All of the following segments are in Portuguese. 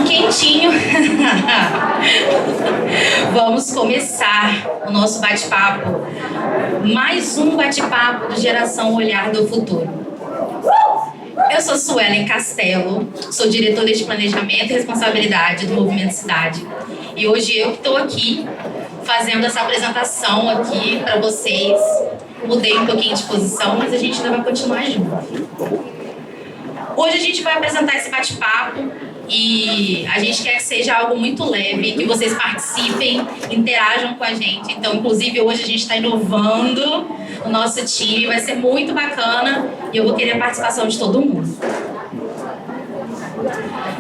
quentinho. Vamos começar o nosso bate-papo. Mais um bate-papo do Geração Olhar do Futuro. Eu sou Suelen Castelo, sou diretora de Planejamento e Responsabilidade do Movimento Cidade. E hoje eu que estou aqui fazendo essa apresentação aqui para vocês. Mudei um pouquinho de posição, mas a gente ainda vai continuar junto. Hoje a gente vai apresentar esse bate-papo e a gente quer que seja algo muito leve, que vocês participem, interajam com a gente. Então, inclusive, hoje a gente está inovando o nosso time, vai ser muito bacana e eu vou querer a participação de todo mundo.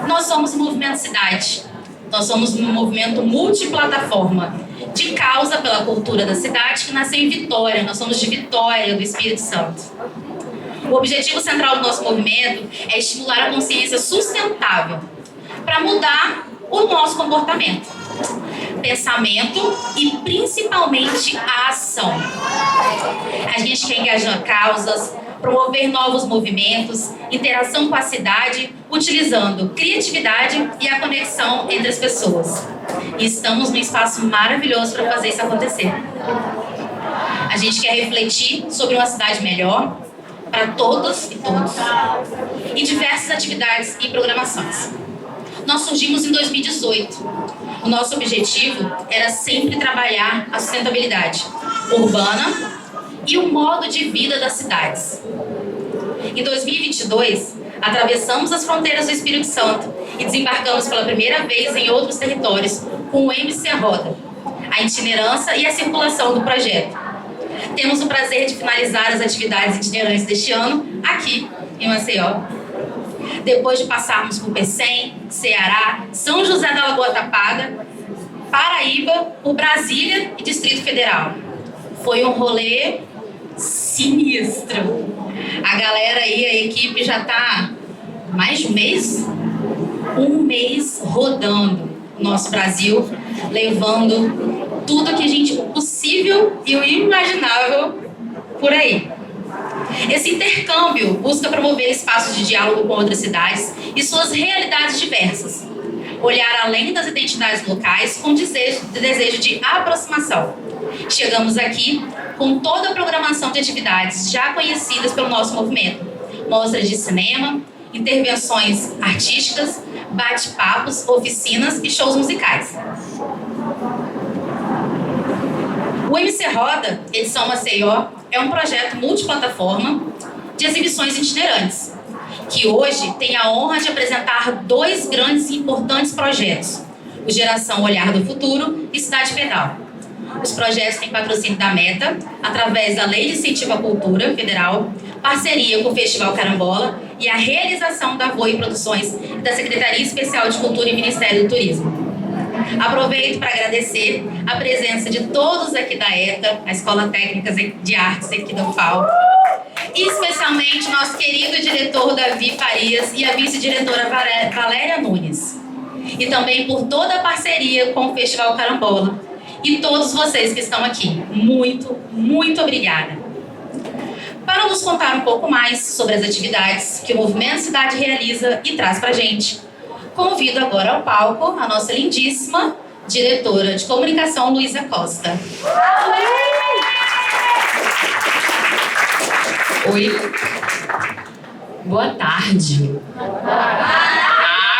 Nós somos o Movimento Cidade. Nós somos um movimento multiplataforma de causa pela cultura da cidade que nasceu em Vitória. Nós somos de Vitória, do Espírito Santo. O objetivo central do nosso movimento é estimular a consciência sustentável para mudar o nosso comportamento, pensamento e principalmente a ação. A gente quer engajar causas, promover novos movimentos, interação com a cidade, utilizando criatividade e a conexão entre as pessoas. E estamos num espaço maravilhoso para fazer isso acontecer. A gente quer refletir sobre uma cidade melhor, para todas e todos, e diversas atividades e programações. Nós surgimos em 2018. O nosso objetivo era sempre trabalhar a sustentabilidade urbana e o modo de vida das cidades. Em 2022, atravessamos as fronteiras do Espírito Santo e desembarcamos pela primeira vez em outros territórios com o MC Roda, a itinerância e a circulação do projeto. Temos o prazer de finalizar as atividades itinerantes deste ano aqui em Maceió. Depois de passarmos por Pecém, Ceará, São José da Lagoa Tapada, Paraíba, por Brasília e Distrito Federal. Foi um rolê sinistro. A galera aí, a equipe já está mais de um mês rodando o nosso Brasil, levando tudo que a gente possível e o inimaginável por aí. Esse intercâmbio busca promover espaços de diálogo com outras cidades e suas realidades diversas. Olhar além das identidades locais com desejo de aproximação. Chegamos aqui com toda a programação de atividades já conhecidas pelo nosso movimento. Mostras de cinema, intervenções artísticas, bate-papos, oficinas e shows musicais. O MC Roda, edição Maceió, é um projeto multiplataforma de exibições itinerantes, que hoje tem a honra de apresentar dois grandes e importantes projetos, o Geração Olhar do Futuro e Cidade Pedal. Os projetos têm patrocínio da Meta, através da Lei de Incentivo à Cultura Federal, parceria com o Festival Carambola e a realização da Voe Produções e da Secretaria Especial de Cultura e Ministério do Turismo. Aproveito para agradecer a presença de todos aqui da ETA, a Escola Técnica de Artes aqui da UFAL, e especialmente nosso querido diretor Davi Farias e a vice-diretora Valéria Nunes. E também por toda a parceria com o Festival Carambola. E todos vocês que estão aqui. Muito, muito obrigada. Para nos contar um pouco mais sobre as atividades que o Movimento Cidade realiza e traz para a gente, convido agora ao palco a nossa lindíssima diretora de comunicação, Luísa Costa. Oi. Boa tarde.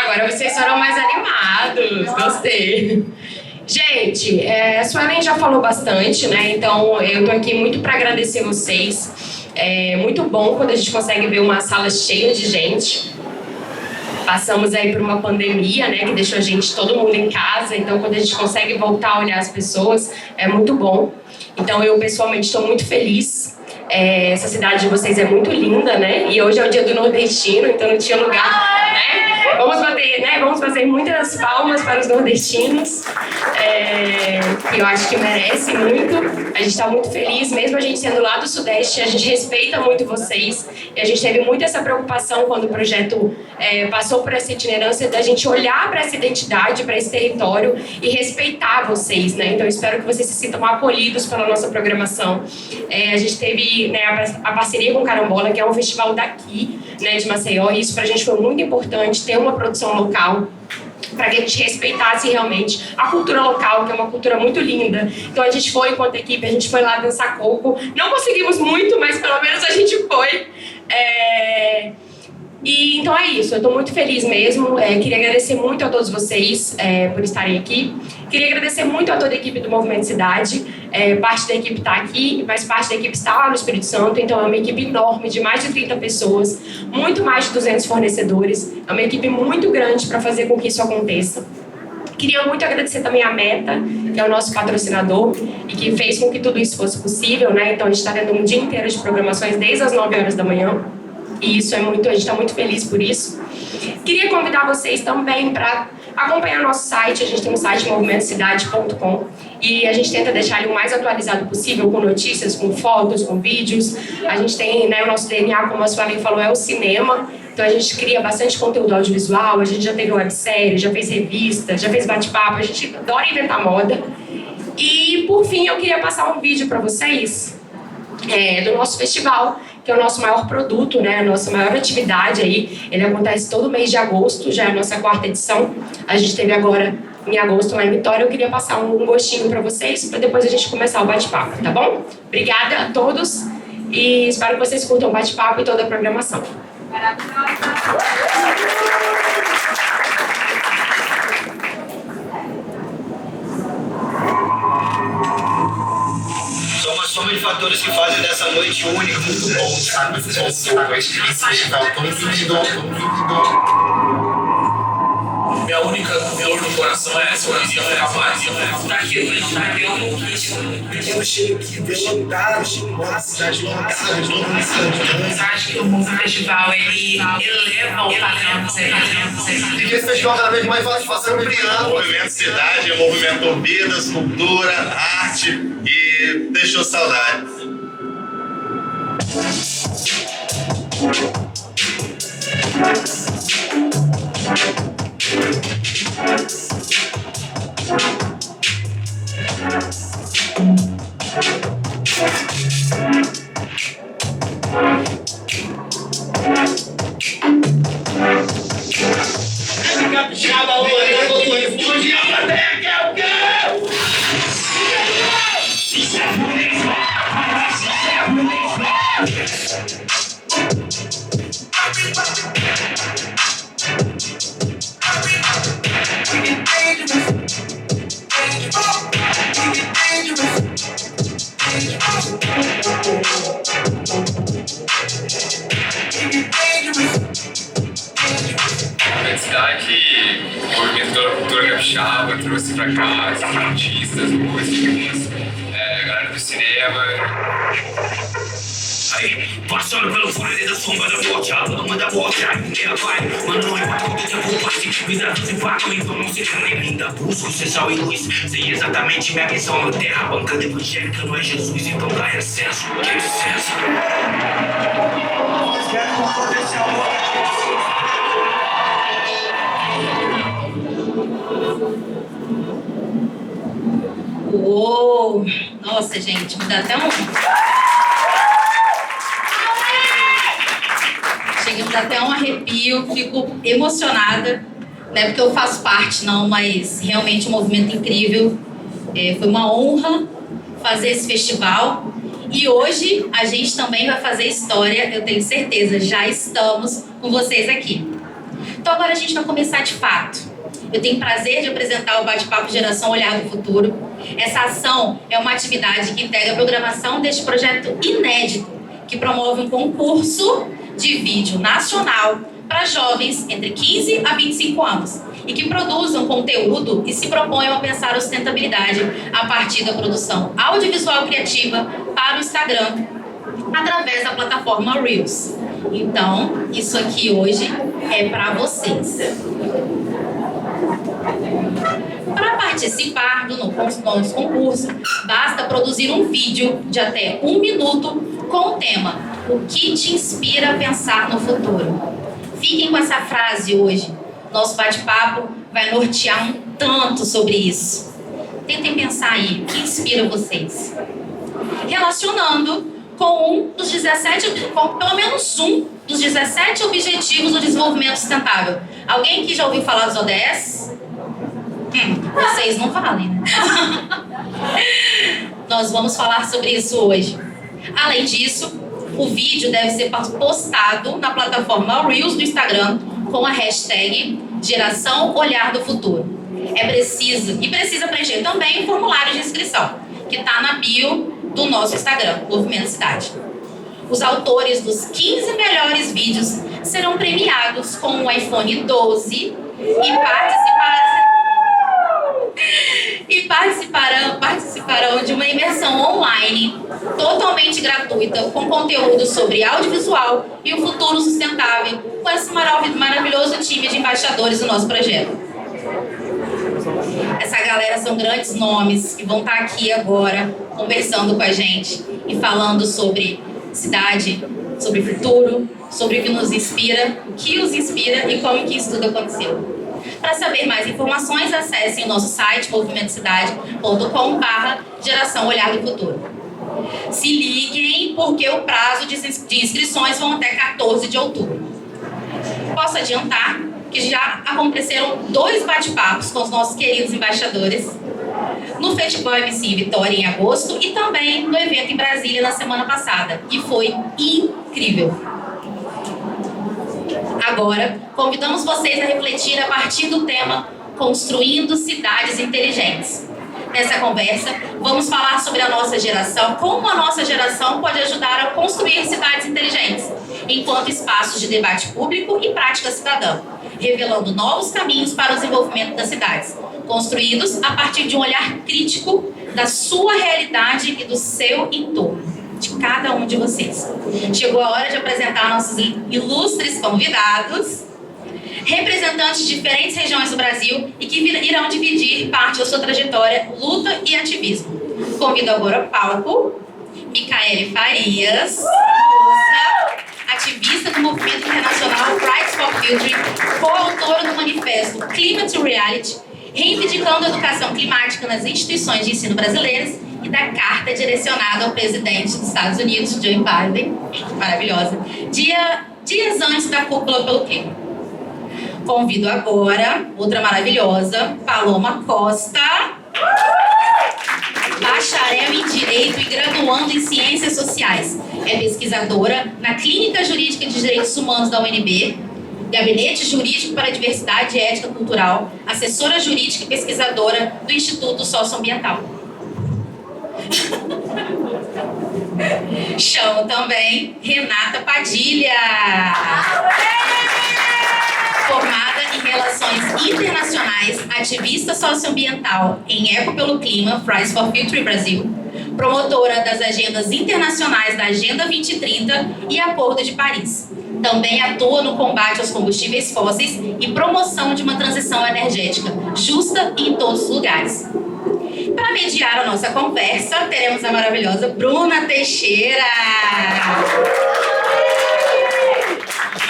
Agora vocês foram mais animados. Gostei. Gente, a Suelen já falou bastante, né? Então eu tô aqui muito para agradecer vocês. É muito bom quando a gente consegue ver uma sala cheia de gente. Passamos aí por uma pandemia, né, que deixou a gente, todo mundo em casa, então quando a gente consegue voltar a olhar as pessoas, é muito bom. Então eu pessoalmente estou muito feliz. Essa cidade de vocês é muito linda, né? E hoje é o dia do nordestino, então não tinha lugar, né? Vamos fazer muitas palmas para os nordestinos, que eu acho que merecem muito. A gente está muito feliz, mesmo a gente sendo lá do Sudeste, a gente respeita muito vocês. E a gente teve muito essa preocupação quando o projeto passou por essa itinerância, da gente olhar para essa identidade, para esse território e respeitar vocês, né? Então, eu espero que vocês se sintam acolhidos pela nossa programação. A gente teve, né, a parceria com o Carambola, que é um festival daqui, né, de Maceió, e isso para a gente foi muito importante, ter uma produção local. para que a gente respeitasse realmente a cultura local, que é uma cultura muito linda. Então a gente foi, enquanto equipe, a gente foi lá dançar coco. Não conseguimos muito, mas pelo menos a gente foi. E então é isso, eu estou muito feliz mesmo. Queria agradecer muito a todos vocês por estarem aqui. Queria agradecer muito a toda a equipe do Movimento Cidade. Parte da equipe está aqui, mas parte da equipe está lá no Espírito Santo. Então é uma equipe enorme, de mais de 30 pessoas, muito mais de 200 fornecedores. É uma equipe muito grande para fazer com que isso aconteça. Queria muito agradecer também a Meta, que é o nosso patrocinador e que fez com que tudo isso fosse possível, né? Então a gente está tendo um dia inteiro de programações desde as 9 horas da manhã. E isso a gente está muito feliz por isso. Queria convidar vocês também para acompanhar nosso site. A gente tem um site movimentocidade.com e a gente tenta deixar ele o mais atualizado possível, com notícias, com fotos, com vídeos. A gente tem, né, o nosso DNA, como a Suelen falou, é o cinema. Então a gente cria bastante conteúdo audiovisual, a gente já teve websérie, já fez revista, já fez bate-papo, a gente adora inventar moda. E por fim eu queria passar um vídeo para vocês do nosso festival, que é o nosso maior produto, né? A nossa maior atividade aí. Ele acontece todo mês de agosto, já é a nossa 4ª edição. A gente teve agora em agosto lá em Vitória. Eu queria passar um gostinho para vocês, para depois a gente começar o bate-papo, tá bom? Obrigada a todos e espero que vocês curtam o bate-papo e toda a programação. São uma soma de fatores que fazem dessa noite única, muito bom, sabe? Esse festival tão lindo. Minha única dor no coração é essa, eu queria ficar mais. Não tá aqui, eu não quis. Eu chego aqui, lotado, a cidade lotada, todo mundo cantando. Acho que o festival, ele eleva o padrão. E que esse festival cada vez mais vai se passando brilhando. Movimento Cidade, movimento vidas, cultura, arte e deixou saudades. Capixaba, olha, eu vou explodir a plateia, que é o quê? O movimento da cultura capixaba trouxe pra cá artistas, músicos, galera do cinema. Aí, passando pelo vale da sombra da morte, a lama da morte, a ideia vai. Mano, não importa o que eu passe, vidrados e vaca, então não se calem. Ainda busco ser sal e luz, sei exatamente minha missão na terra. A bancada evangélica não é Jesus, então dá acesso. Que licença. Uou! Nossa, gente, me dá até um... Chega, me dá até um arrepio, fico emocionada, não é porque eu faço parte, não, mas realmente um movimento incrível. Foi uma honra fazer esse festival e hoje a gente também vai fazer história, eu tenho certeza, já estamos com vocês aqui. Então agora a gente vai começar de fato. Eu tenho o prazer de apresentar o Bate-Papo Geração Olhar do Futuro. Essa ação é uma atividade que integra a programação deste projeto inédito, que promove um concurso de vídeo nacional para jovens entre 15 a 25 anos e que produzam conteúdo e se proponham a pensar a sustentabilidade a partir da produção audiovisual criativa para o Instagram, através da plataforma Reels. Então, isso aqui hoje é para vocês. Para participar do nosso concurso, basta produzir um vídeo de até 1 minuto com o tema "O que te inspira a pensar no futuro?". Fiquem com essa frase hoje. Nosso bate-papo vai nortear um tanto sobre isso. Tentem pensar aí, o que inspira vocês? Relacionando com pelo menos um dos 17 Objetivos do Desenvolvimento Sustentável. Alguém que já ouviu falar dos ODS? Vocês não valem, né? Nós vamos falar sobre isso hoje. Além disso, o vídeo deve ser postado na plataforma Reels do Instagram com a hashtag Geração Olhar do Futuro. Precisa preencher também o formulário de inscrição, que está na bio do nosso Instagram, Movimento Cidade. Os autores dos 15 melhores vídeos serão premiados com um iPhone 12 e participarão de uma imersão online totalmente gratuita com conteúdo sobre audiovisual e o futuro sustentável com esse maravilhoso time de embaixadores do nosso projeto. Essa galera são grandes nomes que vão estar aqui agora conversando com a gente e falando sobre cidade, sobre futuro, sobre o que nos inspira, o que os inspira e como que isso tudo aconteceu. Para saber mais informações, acessem o nosso site movimentocidade.com/geração olhar do futuro. Se liguem, porque o prazo de inscrições vão até 14 de outubro. Posso adiantar que já aconteceram 2 bate-papos com os nossos queridos embaixadores no Festival MC Vitória em agosto e também no evento em Brasília na semana passada. E foi incrível. Agora, convidamos vocês a refletir a partir do tema Construindo Cidades Inteligentes. Nessa conversa, vamos falar sobre a nossa geração, como a nossa geração pode ajudar a construir cidades inteligentes, enquanto espaços de debate público e prática cidadã, revelando novos caminhos para o desenvolvimento das cidades, construídos a partir de um olhar crítico da sua realidade e do seu entorno, de cada um de vocês. Chegou a hora de apresentar nossos ilustres convidados, representantes de diferentes regiões do Brasil e que irão dividir parte da sua trajetória, luta e ativismo. Convido agora ao palco Micaele Farias, ativista do movimento internacional Fridays for Future, coautora do manifesto Climate to Reality, reivindicando a educação climática nas instituições de ensino brasileiras e da carta direcionada ao presidente dos Estados Unidos, Joe Biden, maravilhosa, dias antes da cúpula pelo clima. Convido agora outra maravilhosa, Paloma Costa, bacharel em Direito e graduando em Ciências Sociais. É pesquisadora na Clínica Jurídica de Direitos Humanos da UNB, Gabinete Jurídico para a Diversidade e Ética Cultural, assessora jurídica e pesquisadora do Instituto Socioambiental. Chamo também Renata Padilha, formada em Relações Internacionais, ativista socioambiental em Eco pelo Clima, Fridays for Future Brasil, promotora das agendas internacionais da Agenda 2030 e Acordo de Paris. Também atua no combate aos combustíveis fósseis e promoção de uma transição energética justa em todos os lugares. Para mediar a nossa conversa, teremos a maravilhosa Bruna Teixeira.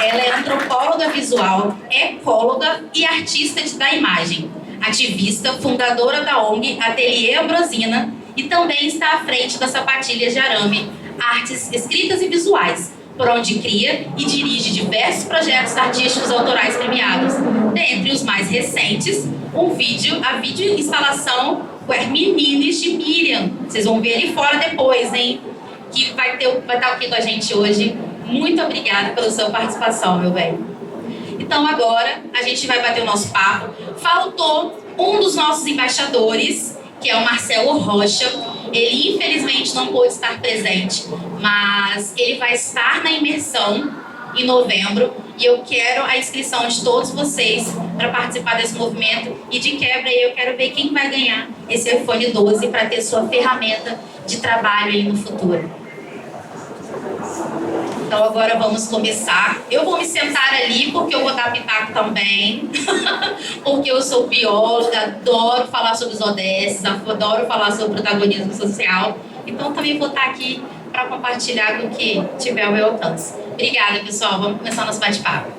Ela é antropóloga visual, ecóloga e artista da imagem, ativista, fundadora da ONG Ateliê Ambrosina e também está à frente da Sapatilhas de Arame, artes escritas e visuais, por onde cria e dirige diversos projetos artísticos autorais premiados, dentre os mais recentes, a vídeo instalação Meninas de Miriam. Vocês vão ver ali fora depois, hein? Que vai estar aqui com a gente hoje. Muito obrigada pela sua participação, meu bem. Então agora a gente vai bater o nosso papo. Faltou um dos nossos embaixadores, que é o Marcelo Rocha. Ele infelizmente não pôde estar presente, mas ele vai estar na imersão em novembro e eu quero a inscrição de todos vocês para participar desse movimento e de quebra eu quero ver quem vai ganhar esse iPhone 12 para ter sua ferramenta de trabalho aí no futuro. Então agora vamos começar. Eu vou me sentar ali porque eu vou dar pitaco também, porque eu sou bióloga, adoro falar sobre os ODS, adoro falar sobre protagonismo social. Então também vou estar aqui para compartilhar com o que tiver ao meu alcance. Obrigada, pessoal. Vamos começar nosso bate-papo.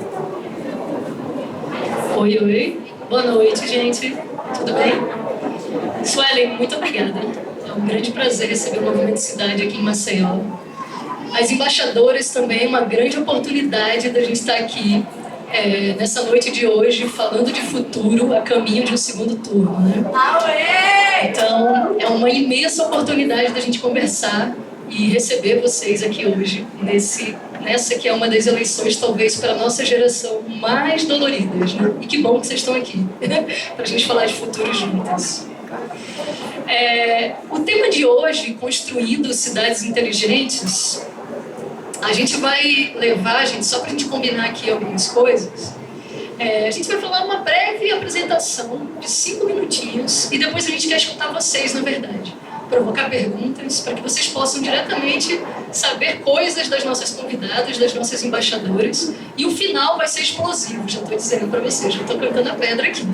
Oi. Boa noite, gente. Tudo bem? Suelen, muito obrigada. É um grande prazer receber o Movimento Cidade aqui em Maceió. As embaixadoras também, uma grande oportunidade da gente estar aqui nessa noite de hoje, falando de futuro a caminho de um segundo turno, né? Então, é uma imensa oportunidade da gente conversar e receber vocês aqui hoje, nessa que é uma das eleições, talvez, para a nossa geração mais doloridas, né? E que bom que vocês estão aqui, para a gente falar de futuro juntas. O tema de hoje, Construindo Cidades Inteligentes, a gente vai levar, só para a gente combinar aqui algumas coisas, a gente vai falar uma breve apresentação de 5 minutinhos e depois a gente quer escutar vocês, na verdade. Provocar perguntas para que vocês possam diretamente saber coisas das nossas convidadas, das nossas embaixadoras. E o final vai ser explosivo, já estou dizendo para vocês, já estou cantando a pedra aqui.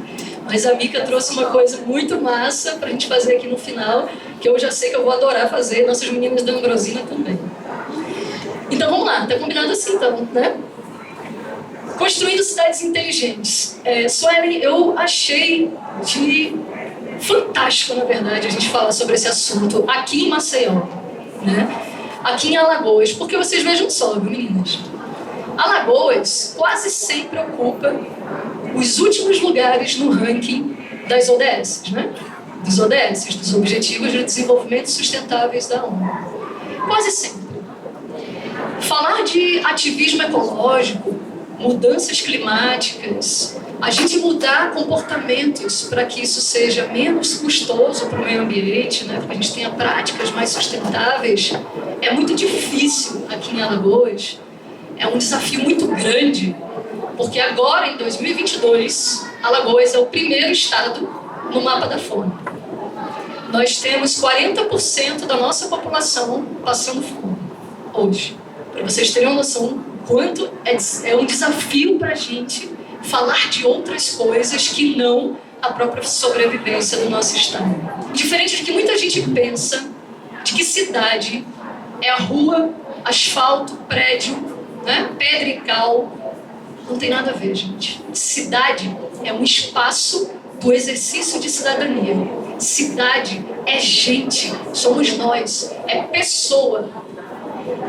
Mas a Mica trouxe uma coisa muito massa para a gente fazer aqui no final, que eu já sei que eu vou adorar fazer, nossas meninas da Ambrosina também. Então vamos lá, tá combinado assim então, né? Construindo cidades inteligentes. Suelen, eu achei fantástico, na verdade, a gente falar sobre esse assunto aqui em Maceió, né? Aqui em Alagoas, porque vocês vejam só, viu, meninas? Alagoas quase sempre ocupa os últimos lugares no ranking das ODS, né? Dos ODS, dos Objetivos de Desenvolvimento Sustentáveis da ONU. Quase sempre. Falar de ativismo ecológico, mudanças climáticas, a gente mudar comportamentos para que isso seja menos custoso para o meio ambiente, né? Para que a gente tenha práticas mais sustentáveis, é muito difícil aqui em Alagoas. É um desafio muito grande, porque agora, em 2022, Alagoas é o primeiro estado no mapa da fome. Nós temos 40% da nossa população passando fome hoje. Para vocês terem uma noção quanto é um desafio para a gente falar de outras coisas que não a própria sobrevivência do nosso estado. Diferente do que muita gente pensa, de que cidade é a rua, asfalto, prédio, né? Pedra e cal, não tem nada a ver, gente. Cidade é um espaço do exercício de cidadania. Cidade é gente, somos nós, é pessoa.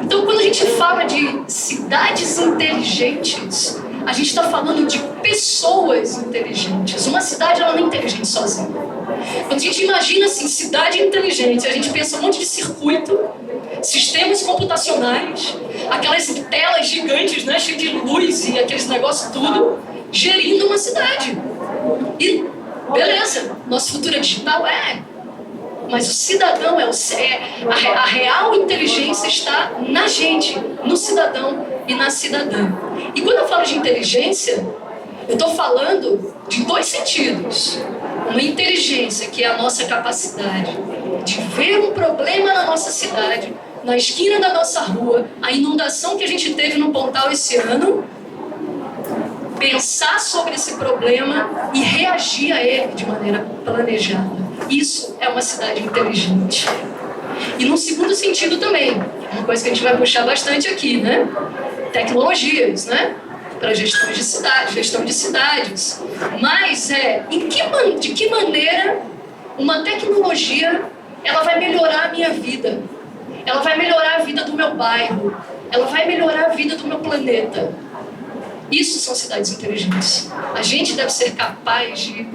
Então, quando a gente fala de cidades inteligentes, a gente está falando de pessoas inteligentes. Uma cidade, ela não é inteligente sozinha. Quando a gente imagina assim, cidade inteligente, a gente pensa um monte de circuito, sistemas computacionais, aquelas telas gigantes, né, cheias de luz e aqueles negócios tudo, gerindo uma cidade. E, beleza, nosso futuro é digital? Mas o cidadão a real inteligência está na gente, no cidadão e na cidadã. E quando eu falo de inteligência, eu estou falando de 2 sentidos. Uma inteligência que é a nossa capacidade de ver um problema na nossa cidade, na esquina da nossa rua, a inundação que a gente teve no Pontal esse ano, pensar sobre esse problema e reagir a ele de maneira planejada. Isso é uma cidade inteligente. E num segundo sentido também, uma coisa que a gente vai puxar bastante aqui, né? Tecnologias, né? Para gestão de cidades. Mas de que maneira uma tecnologia ela vai melhorar a minha vida? Ela vai melhorar a vida do meu bairro. Ela vai melhorar a vida do meu planeta. Isso são cidades inteligentes. A gente deve ser capaz de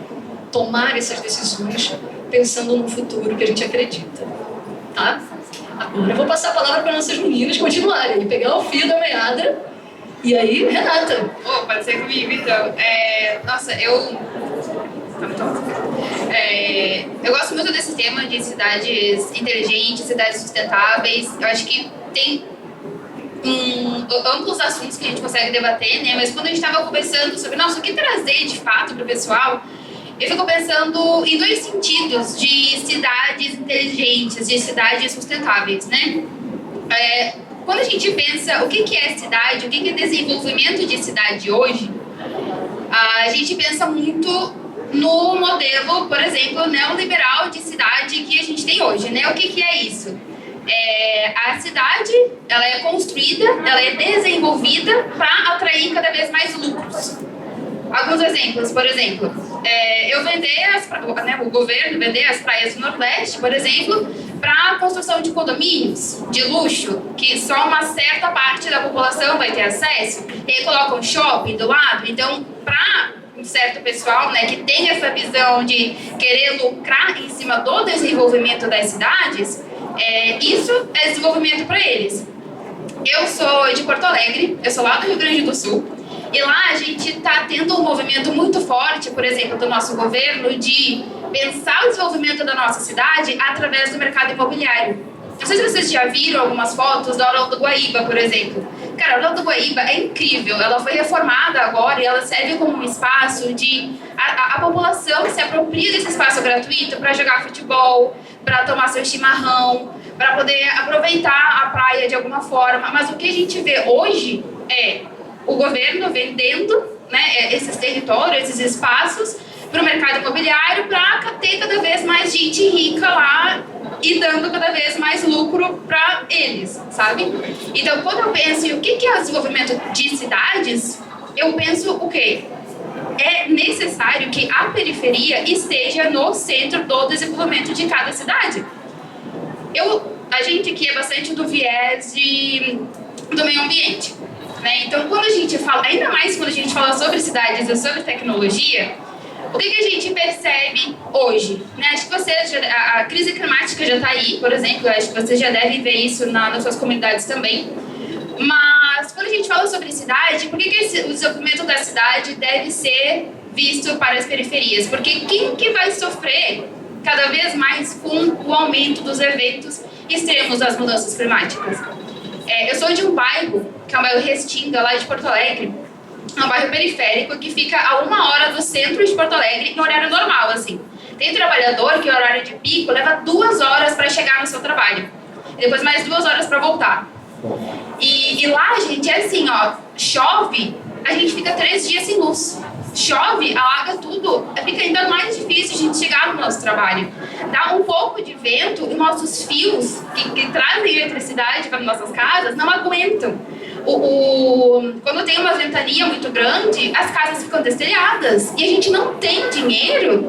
tomar essas decisões pensando no futuro que a gente acredita. Tá? Agora eu vou passar a palavra para nossas meninas continuarem, pegar o fio da meada. E aí, Renata? Pode ser comigo, então. Eu gosto muito desse tema de cidades inteligentes, cidades sustentáveis. Eu acho que tem amplos assuntos que a gente consegue debater, né? Mas quando a gente estava conversando sobre, o que trazer de fato para o pessoal, eu fico pensando em 2 sentidos de cidades inteligentes, de cidades sustentáveis, né? Quando a gente pensa o que é cidade, o que é desenvolvimento de cidade hoje, a gente pensa muito no modelo, por exemplo, neoliberal de cidade que a gente tem hoje, né? O que é isso? A cidade, ela é construída, ela é desenvolvida para atrair cada vez mais lucros. Alguns exemplos, por exemplo, o governo vender as praias do Nordeste, por exemplo, para a construção de condomínios de luxo, que só uma certa parte da população vai ter acesso, e aí colocam um shopping do lado. Então, para um certo pessoal, né, que tem essa visão de querer lucrar em cima do desenvolvimento das cidades, isso é desenvolvimento para eles. Eu sou de Porto Alegre, eu sou lá do Rio Grande do Sul, e lá a gente está tendo um movimento muito forte, por exemplo, do nosso governo, de pensar o desenvolvimento da nossa cidade através do mercado imobiliário. Não sei se vocês já viram algumas fotos da Orla do Guaíba, por exemplo. Cara, a Orla do Guaíba é incrível, ela foi reformada agora e ela serve como um espaço de... A população se apropria desse espaço gratuito para jogar futebol, para tomar seu chimarrão, para poder aproveitar a praia de alguma forma. Mas o que a gente vê hoje é o governo vendendo, né, esses territórios, esses espaços para o mercado imobiliário para ter cada vez mais gente rica lá e dando cada vez mais lucro para eles, sabe? Então, quando eu penso em o que é o desenvolvimento de cidades, eu penso o quê? É necessário que a periferia esteja no centro do desenvolvimento de cada cidade. A gente aqui é bastante do viés do meio ambiente, né? Então, quando a gente fala, ainda mais quando a gente fala sobre cidades e sobre tecnologia, o que a gente percebe hoje? Né? Acho que a crise climática já está aí, por exemplo, acho que vocês já devem ver isso nas suas comunidades também. Mas, quando a gente fala sobre cidade, por que o desenvolvimento da cidade deve ser visto para as periferias? Porque quem que vai sofrer cada vez mais com o aumento dos eventos extremos das mudanças climáticas? Eu sou de um bairro, que é o bairro Restinga, lá de Porto Alegre. É um bairro periférico que fica a 1 hora do centro de Porto Alegre, em horário normal, assim. Tem trabalhador que, em horário de pico, leva 2 horas para chegar no seu trabalho. E depois mais 2 horas para voltar. E lá, gente, é assim, ó, chove, a gente fica 3 dias sem luz. Chove, alaga tudo, fica ainda mais difícil a gente chegar no nosso trabalho. Dá um pouco de vento e nossos fios que trazem eletricidade para nossas casas não aguentam. Quando tem uma ventania muito grande, as casas ficam destelhadas e a gente não tem dinheiro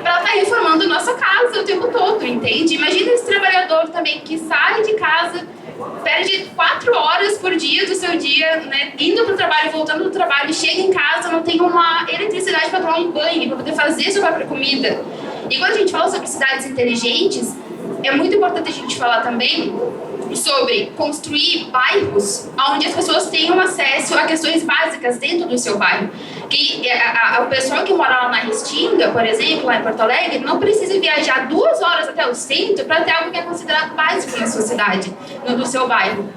para estar reformando nossa casa o tempo todo, entende? Imagina esse trabalhador também que sai de casa, perde 4 horas por dia do seu dia, né, indo para o trabalho, voltando do trabalho, chega em casa, não tem uma eletricidade para tomar um banho, para poder fazer sua própria comida. E quando a gente fala sobre cidades inteligentes, é muito importante a gente falar também sobre construir bairros onde as pessoas tenham acesso a questões básicas dentro do seu bairro. Que o pessoal que mora lá na Restinga, por exemplo, lá em Porto Alegre, não precisa viajar 2 horas até o centro para ter algo que é considerado básico na sua cidade, no seu bairro.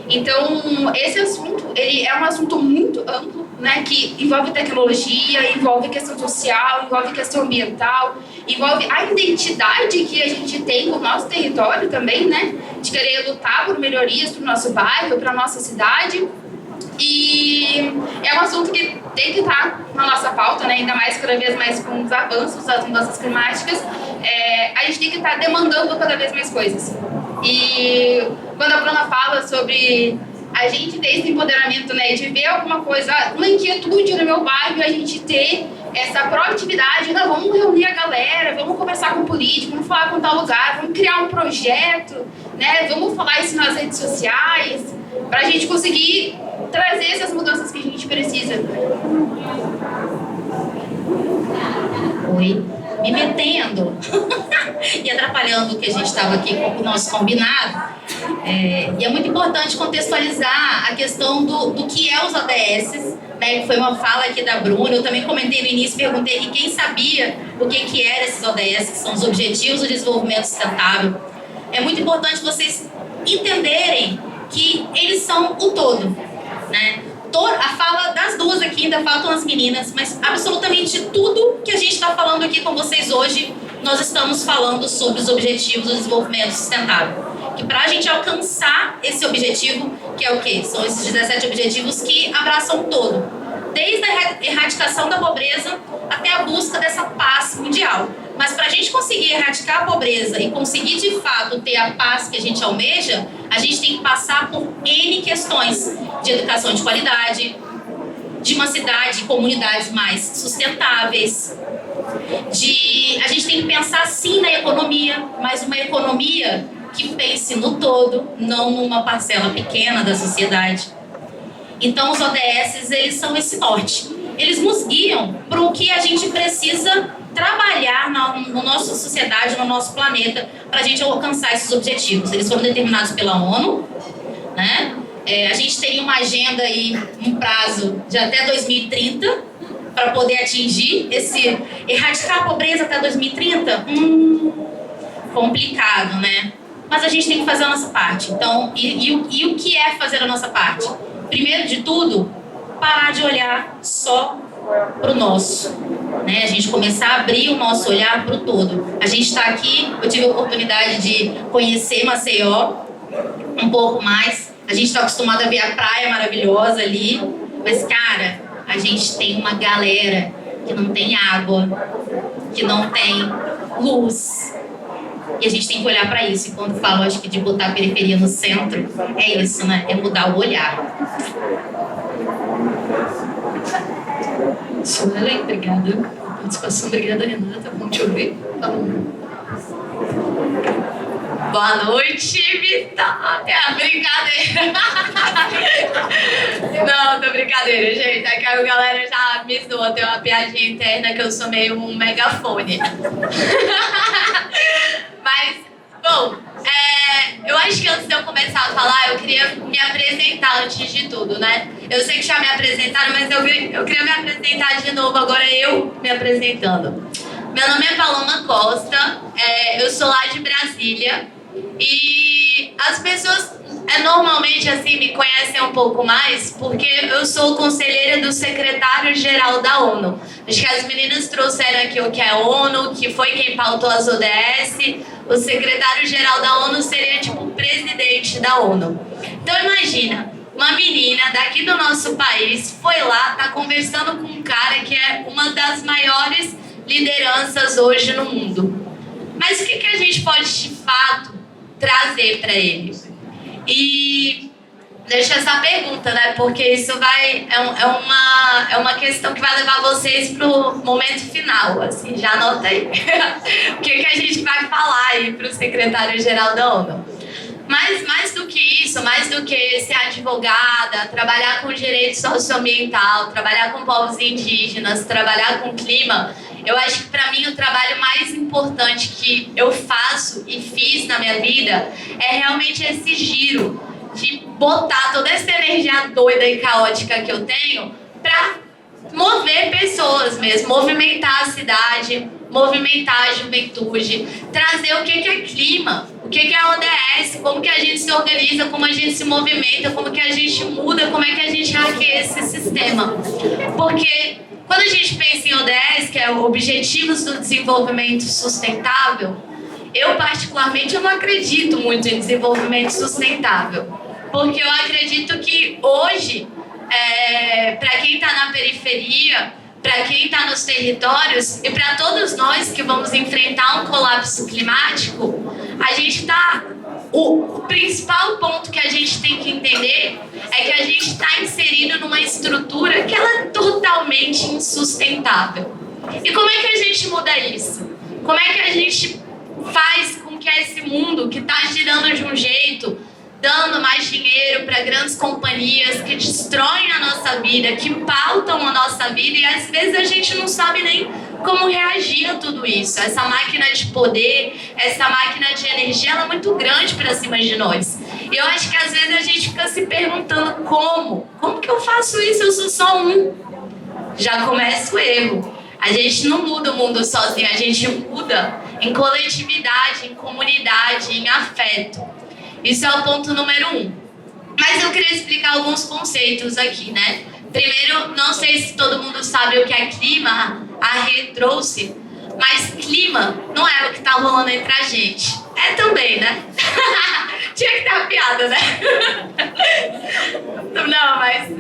Então, esse assunto, ele é um assunto muito amplo, né, que envolve tecnologia, envolve questão social, envolve questão ambiental, envolve a identidade que a gente tem com o nosso território também, né, de querer lutar por melhorias para o nosso bairro, para a nossa cidade. E é um assunto que tem que estar na nossa pauta, né, ainda mais cada vez mais com os avanços das mudanças climáticas. A gente tem que estar demandando cada vez mais coisas. E quando a Bruna fala sobre a gente ter esse empoderamento, né, de ver alguma coisa, uma inquietude no meu bairro, a gente ter essa proatividade, não, vamos reunir a galera, vamos conversar com o político, vamos falar com tal lugar, vamos criar um projeto, né, vamos falar isso nas redes sociais, para a gente conseguir trazer essas mudanças que a gente precisa. Oi, me metendo e atrapalhando o que a gente estava aqui com o nosso combinado. E é muito importante contextualizar a questão do que é os ODS, né, que foi uma fala aqui da Bruna. Eu também comentei no início, perguntei aqui quem sabia o que eram esses ODS, que são os Objetivos do Desenvolvimento Sustentável. É muito importante vocês entenderem que eles são o todo, né? A fala das duas aqui, ainda faltam as meninas, mas absolutamente tudo que a gente está falando aqui com vocês hoje, nós estamos falando sobre os Objetivos do Desenvolvimento Sustentável. Que para a gente alcançar esse objetivo, que é o quê? São esses 17 objetivos que abraçam o todo. Desde a erradicação da pobreza até a busca dessa paz mundial. Mas para a gente conseguir erradicar a pobreza e conseguir de fato ter a paz que a gente almeja, a gente tem que passar por N questões de educação de qualidade, de uma cidade e comunidades mais sustentáveis, A gente tem que pensar sim na economia, mas uma economia que pense no todo, não numa parcela pequena da sociedade. Então os ODS, eles são esse norte. Eles nos guiam para o que a gente precisa trabalhar na nossa sociedade, no nosso planeta, para a gente alcançar esses objetivos. Eles foram determinados pela ONU, né? A gente tem uma agenda e um prazo de até 2030 para poder atingir erradicar a pobreza até 2030. Complicado, né? Mas a gente tem que fazer a nossa parte. Então, e o que é fazer a nossa parte? Primeiro de tudo, parar de olhar só para o nosso, né? A gente começar a abrir o nosso olhar para o todo. A gente está aqui, eu tive a oportunidade de conhecer Maceió um pouco mais. A gente está acostumado a ver a praia maravilhosa ali, mas, cara, a gente tem uma galera que não tem água, que não tem luz. E a gente tem que olhar para isso. E quando falo, acho que de botar a periferia no centro, é isso, né? É mudar o olhar. Suelen, obrigada pela participação. Obrigada, Renata. Bom te ouvir. Tá bom. Boa noite, Vitória. Brincadeira. Não, tô brincadeira, gente. É que a galera já me zoa. Tem uma piadinha interna que eu sou meio um megafone. Mas, bom, eu acho que antes de eu começar a falar, eu queria me apresentar antes de tudo, né? Eu sei que já me apresentaram, mas eu queria me apresentar de novo, agora eu me apresentando. Meu nome é Paloma Costa, eu sou lá de Brasília e as pessoas normalmente assim me conhecem um pouco mais porque eu sou conselheira do secretário-geral da ONU. Acho que as meninas trouxeram aqui o que é a ONU, que foi quem pautou as ODS. O secretário-geral da ONU seria tipo o presidente da ONU. Então imagina, uma menina daqui do nosso país foi lá, tá conversando com um cara que é uma das maiores lideranças hoje no mundo. Mas o que a gente pode de fato trazer para ele? E deixa essa pergunta, né? Porque isso é uma questão que vai levar vocês pro momento final, assim, já anota aí. O que a gente vai falar aí pro secretário-geral da ONU. Mas mais do que isso, mais do que ser advogada, trabalhar com direito socioambiental, trabalhar com povos indígenas, trabalhar com clima, eu acho que para mim o trabalho mais importante que eu faço e fiz na minha vida é realmente esse giro de botar toda essa energia doida e caótica que eu tenho para mover pessoas mesmo, movimentar a cidade, movimentar a juventude, trazer o que é clima, o que é ODS, como que a gente se organiza, como a gente se movimenta, como que a gente muda, como é que a gente hackeia esse sistema. Porque quando a gente pensa em ODS, que é o Objetivos do Desenvolvimento Sustentável, eu particularmente eu não acredito muito em desenvolvimento sustentável. Porque eu acredito que hoje, para quem está na periferia, para quem está nos territórios e para todos nós que vamos enfrentar um colapso climático, a gente está... O principal ponto que a gente tem que entender é que a gente está inserido numa estrutura que ela é totalmente insustentável. E como é que a gente muda isso? Como é que a gente faz com que esse mundo que está girando de um jeito, dando mais dinheiro para grandes companhias que destroem a nossa vida, que pautam a nossa vida e às vezes a gente não sabe nem como reagir a tudo isso. Essa máquina de poder, essa máquina de energia, ela é muito grande para cima de nós. E eu acho que às vezes a gente fica se perguntando como que eu faço isso? Eu sou só um. Já começa o erro. A gente não muda o mundo sozinho, a gente muda em coletividade, em comunidade, em afeto. Isso é o ponto número 1. Mas eu queria explicar alguns conceitos aqui, né? Primeiro, não sei se todo mundo sabe o que é clima, a Rê trouxe, mas clima não é o que tá rolando entre a gente. É também, né? Tinha que ter uma piada, né? Não, mas...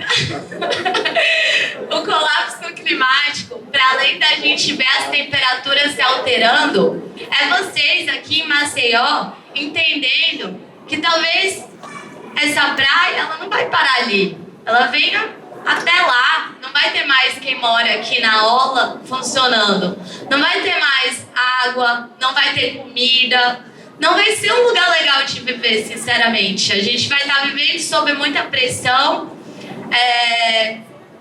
O colapso climático, para além da gente ver as temperaturas se alterando, é vocês aqui em Maceió entendendo que talvez essa praia ela não vai parar ali. Ela venha Até lá, não vai ter mais quem mora aqui na orla funcionando. Não vai ter mais água, não vai ter comida. Não vai ser um lugar legal de viver, sinceramente. A gente vai estar vivendo sob muita pressão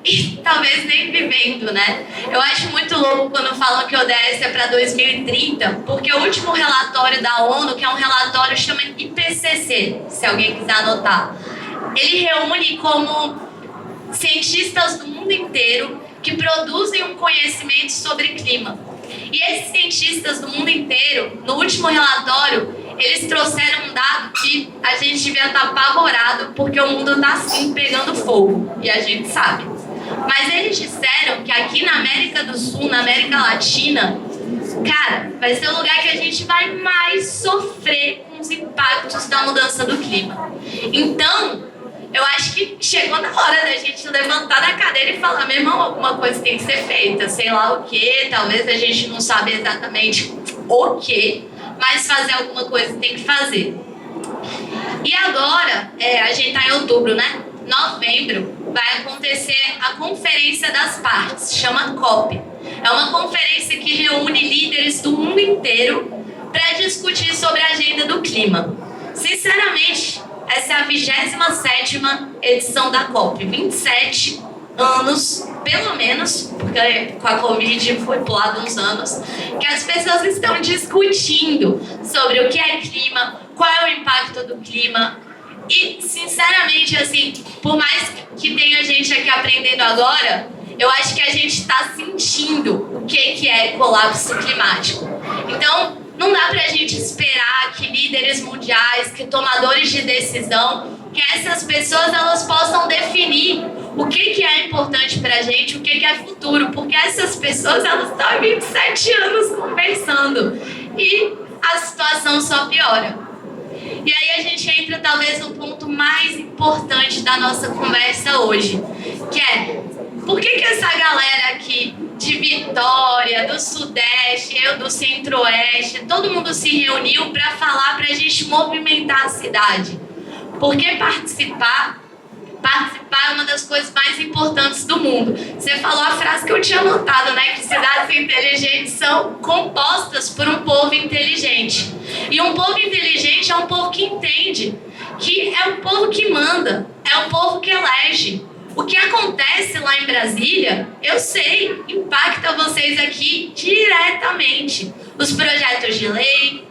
e talvez nem vivendo, né? Eu acho muito louco quando falam que o ODS é para 2030, porque o último relatório da ONU, que é um relatório, chama IPCC, se alguém quiser anotar. Ele reúne como cientistas do mundo inteiro que produzem um conhecimento sobre clima. E esses cientistas do mundo inteiro, no último relatório, eles trouxeram um dado que a gente devia estar apavorado, porque o mundo está assim pegando fogo, e a gente sabe. Mas eles disseram que aqui na América do Sul, na América Latina, cara, vai ser o lugar que a gente vai mais sofrer com os impactos da mudança do clima. Então, eu acho que chegou na hora da gente levantar da cadeira e falar, meu irmão, alguma coisa tem que ser feita, sei lá o quê, talvez a gente não sabe exatamente o quê, mas fazer alguma coisa tem que fazer. E agora, a gente está em outubro, né? Novembro, vai acontecer a Conferência das Partes, chama COP. É uma conferência que reúne líderes do mundo inteiro para discutir sobre a agenda do clima. Sinceramente, essa é a 27ª edição da COP. 27 anos, pelo menos, porque com a Covid foi pulado uns anos, que as pessoas estão discutindo sobre o que é clima, qual é o impacto do clima. E, sinceramente, assim, por mais que tenha gente aqui aprendendo agora, eu acho que a gente está sentindo o que é colapso climático. Então, não dá pra gente esperar que líderes mundiais, que tomadores de decisão, que essas pessoas elas possam definir o que é importante pra gente, o que é futuro, porque essas pessoas elas estão há 27 anos conversando e a situação só piora. E aí a gente entra talvez no ponto mais importante da nossa conversa hoje, que é por que essa galera aqui de Vitória, do Sudeste, eu do Centro-Oeste, todo mundo se reuniu para falar para a gente movimentar a cidade? Porque participar é uma das coisas mais importantes do mundo. Você falou a frase que eu tinha anotado, né? Que cidades inteligentes são compostas por um povo inteligente. E um povo inteligente é um povo que entende, que é um povo que manda, é um povo que elege. O que acontece lá em Brasília, eu sei, impacta vocês aqui diretamente. Os projetos de lei,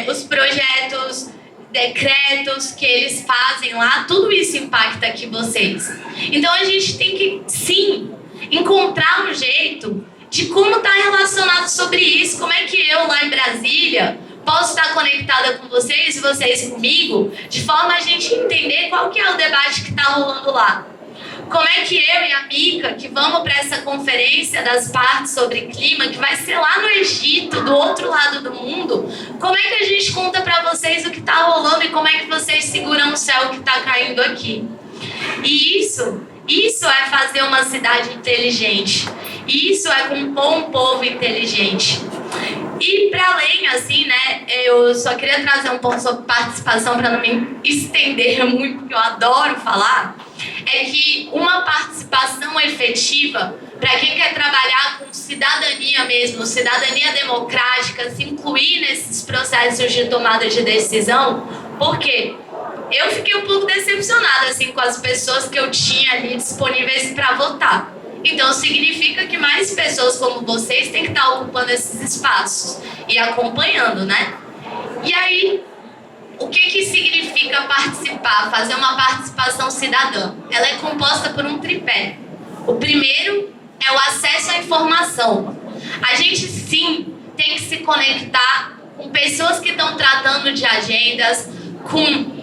os projetos, decretos que eles fazem lá, tudo isso impacta aqui vocês. Então a gente tem que, sim, encontrar um jeito de como está relacionado sobre isso. Como é que eu lá em Brasília posso estar conectada com vocês e vocês comigo, de forma a gente entender qual que é o debate que está rolando lá. Como é que eu e a Mica, que vamos para essa conferência das partes sobre clima, que vai ser lá no Egito, do outro lado do mundo, como é que a gente conta para vocês o que está rolando e como é que vocês seguram o céu que está caindo aqui? E isso é fazer uma cidade inteligente. Isso é compor um povo inteligente. E para além, assim, né, eu só queria trazer um ponto sobre participação para não me estender muito, porque eu adoro falar, é que uma participação efetiva, para quem quer trabalhar com cidadania mesmo, cidadania democrática, se incluir nesses processos de tomada de decisão, porque eu fiquei um pouco decepcionada assim, com as pessoas que eu tinha ali disponíveis para votar. Então, significa que mais pessoas como vocês têm que estar ocupando esses espaços e acompanhando, né? E aí, o que significa participar, fazer uma participação cidadã? Ela é composta por um tripé. O primeiro é o acesso à informação. A gente, sim, tem que se conectar com pessoas que estão tratando de agendas, com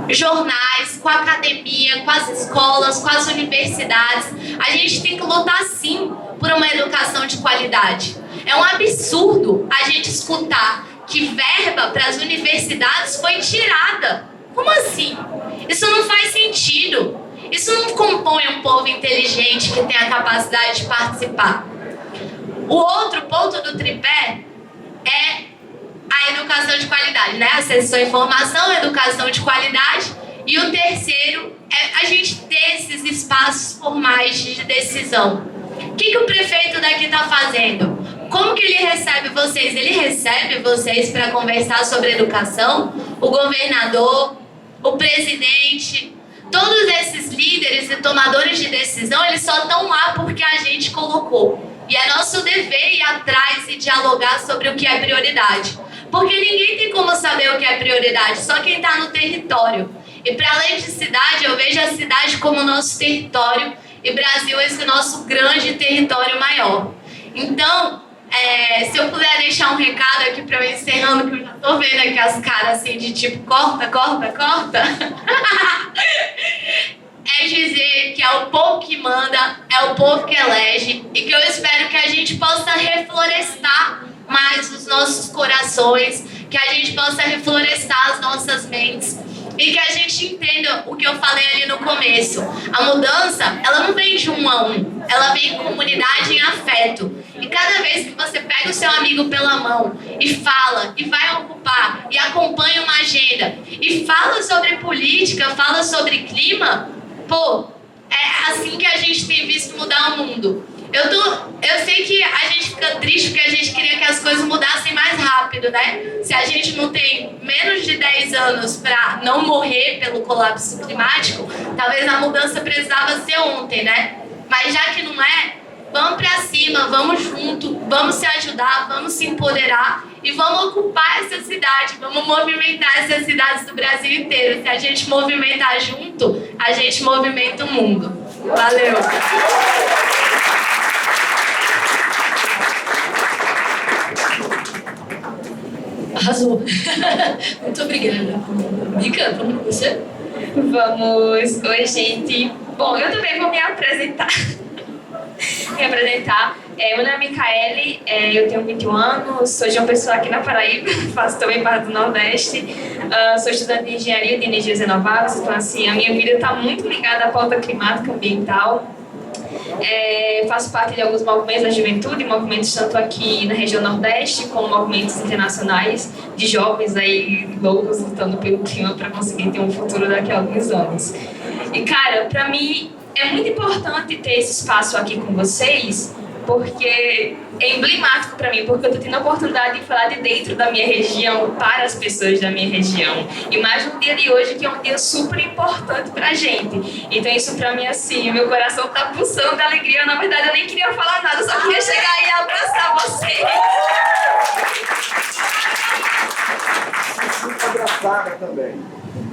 jornais, com a academia, com as escolas, com as universidades. A gente tem que lutar, sim, por uma educação de qualidade. É um absurdo a gente escutar que verba para as universidades foi tirada. Como assim? Isso não faz sentido. Isso não compõe um povo inteligente que tem a capacidade de participar. O outro ponto do tripé é a educação de qualidade, né? Acesso à informação, educação de qualidade. E o terceiro a gente ter esses espaços formais de decisão. O que o prefeito daqui está fazendo? Como que ele recebe vocês? Ele recebe vocês para conversar sobre educação? O governador, o presidente, todos esses líderes e tomadores de decisão, eles só estão lá porque a gente colocou. E é nosso dever ir atrás e dialogar sobre o que é prioridade. Porque ninguém tem como saber o que é prioridade, só quem está no território. E para além de cidade, eu vejo a cidade como nosso território e Brasil esse nosso grande território maior. Então, se eu puder deixar um recado aqui para eu encerrando, que eu já tô vendo aqui as caras assim de tipo, corta, corta, corta. É dizer que é o povo que manda, é o povo que elege e que eu espero que a gente possa reflorestar mais os nossos corações, que a gente possa reflorestar as nossas mentes e que a gente entenda o que eu falei ali no começo. A mudança, ela não vem de um a um, ela vem em comunidade, em afeto. E cada vez que você pega o seu amigo pela mão e fala, e vai ocupar, e acompanha uma agenda, e fala sobre política, fala sobre clima, pô, é assim que a gente tem visto mudar o mundo. Eu sei que a gente fica triste porque a gente queria que as coisas mudassem mais rápido, né? Se a gente não tem menos de 10 anos para não morrer pelo colapso climático, talvez a mudança precisava ser ontem, né? Mas já que não é, vamos para cima, vamos junto, vamos se ajudar, vamos se empoderar e vamos ocupar essa cidade, vamos movimentar essas cidades do Brasil inteiro. Se a gente movimentar junto, a gente movimenta o mundo. Valeu! Arrasou. Muito obrigada. Mica, vamos com você? Vamos. Oi, gente. Bom, eu também vou me apresentar. Meu nome é Micaele, eu tenho 21 anos, sou de uma pessoa aqui na Paraíba, faço também parte do Nordeste, sou estudante de Engenharia de Energias Renováveis, então assim, a minha vida está muito ligada à pauta climática ambiental. Faço parte de alguns movimentos da juventude, movimentos tanto aqui na região Nordeste, como movimentos internacionais de jovens aí loucos lutando pelo clima para conseguir ter um futuro daqui a alguns anos. E cara, para mim é muito importante ter esse espaço aqui com vocês, porque é emblemático para mim, porque eu estou tendo a oportunidade de falar de dentro da minha região para as pessoas da minha região. E mais no dia de hoje, que é um dia super importante para a gente. Então isso para mim, assim, meu coração está pulsando de alegria. Na verdade, eu nem queria falar nada, só queria chegar e abraçar vocês. Muito abraçada também.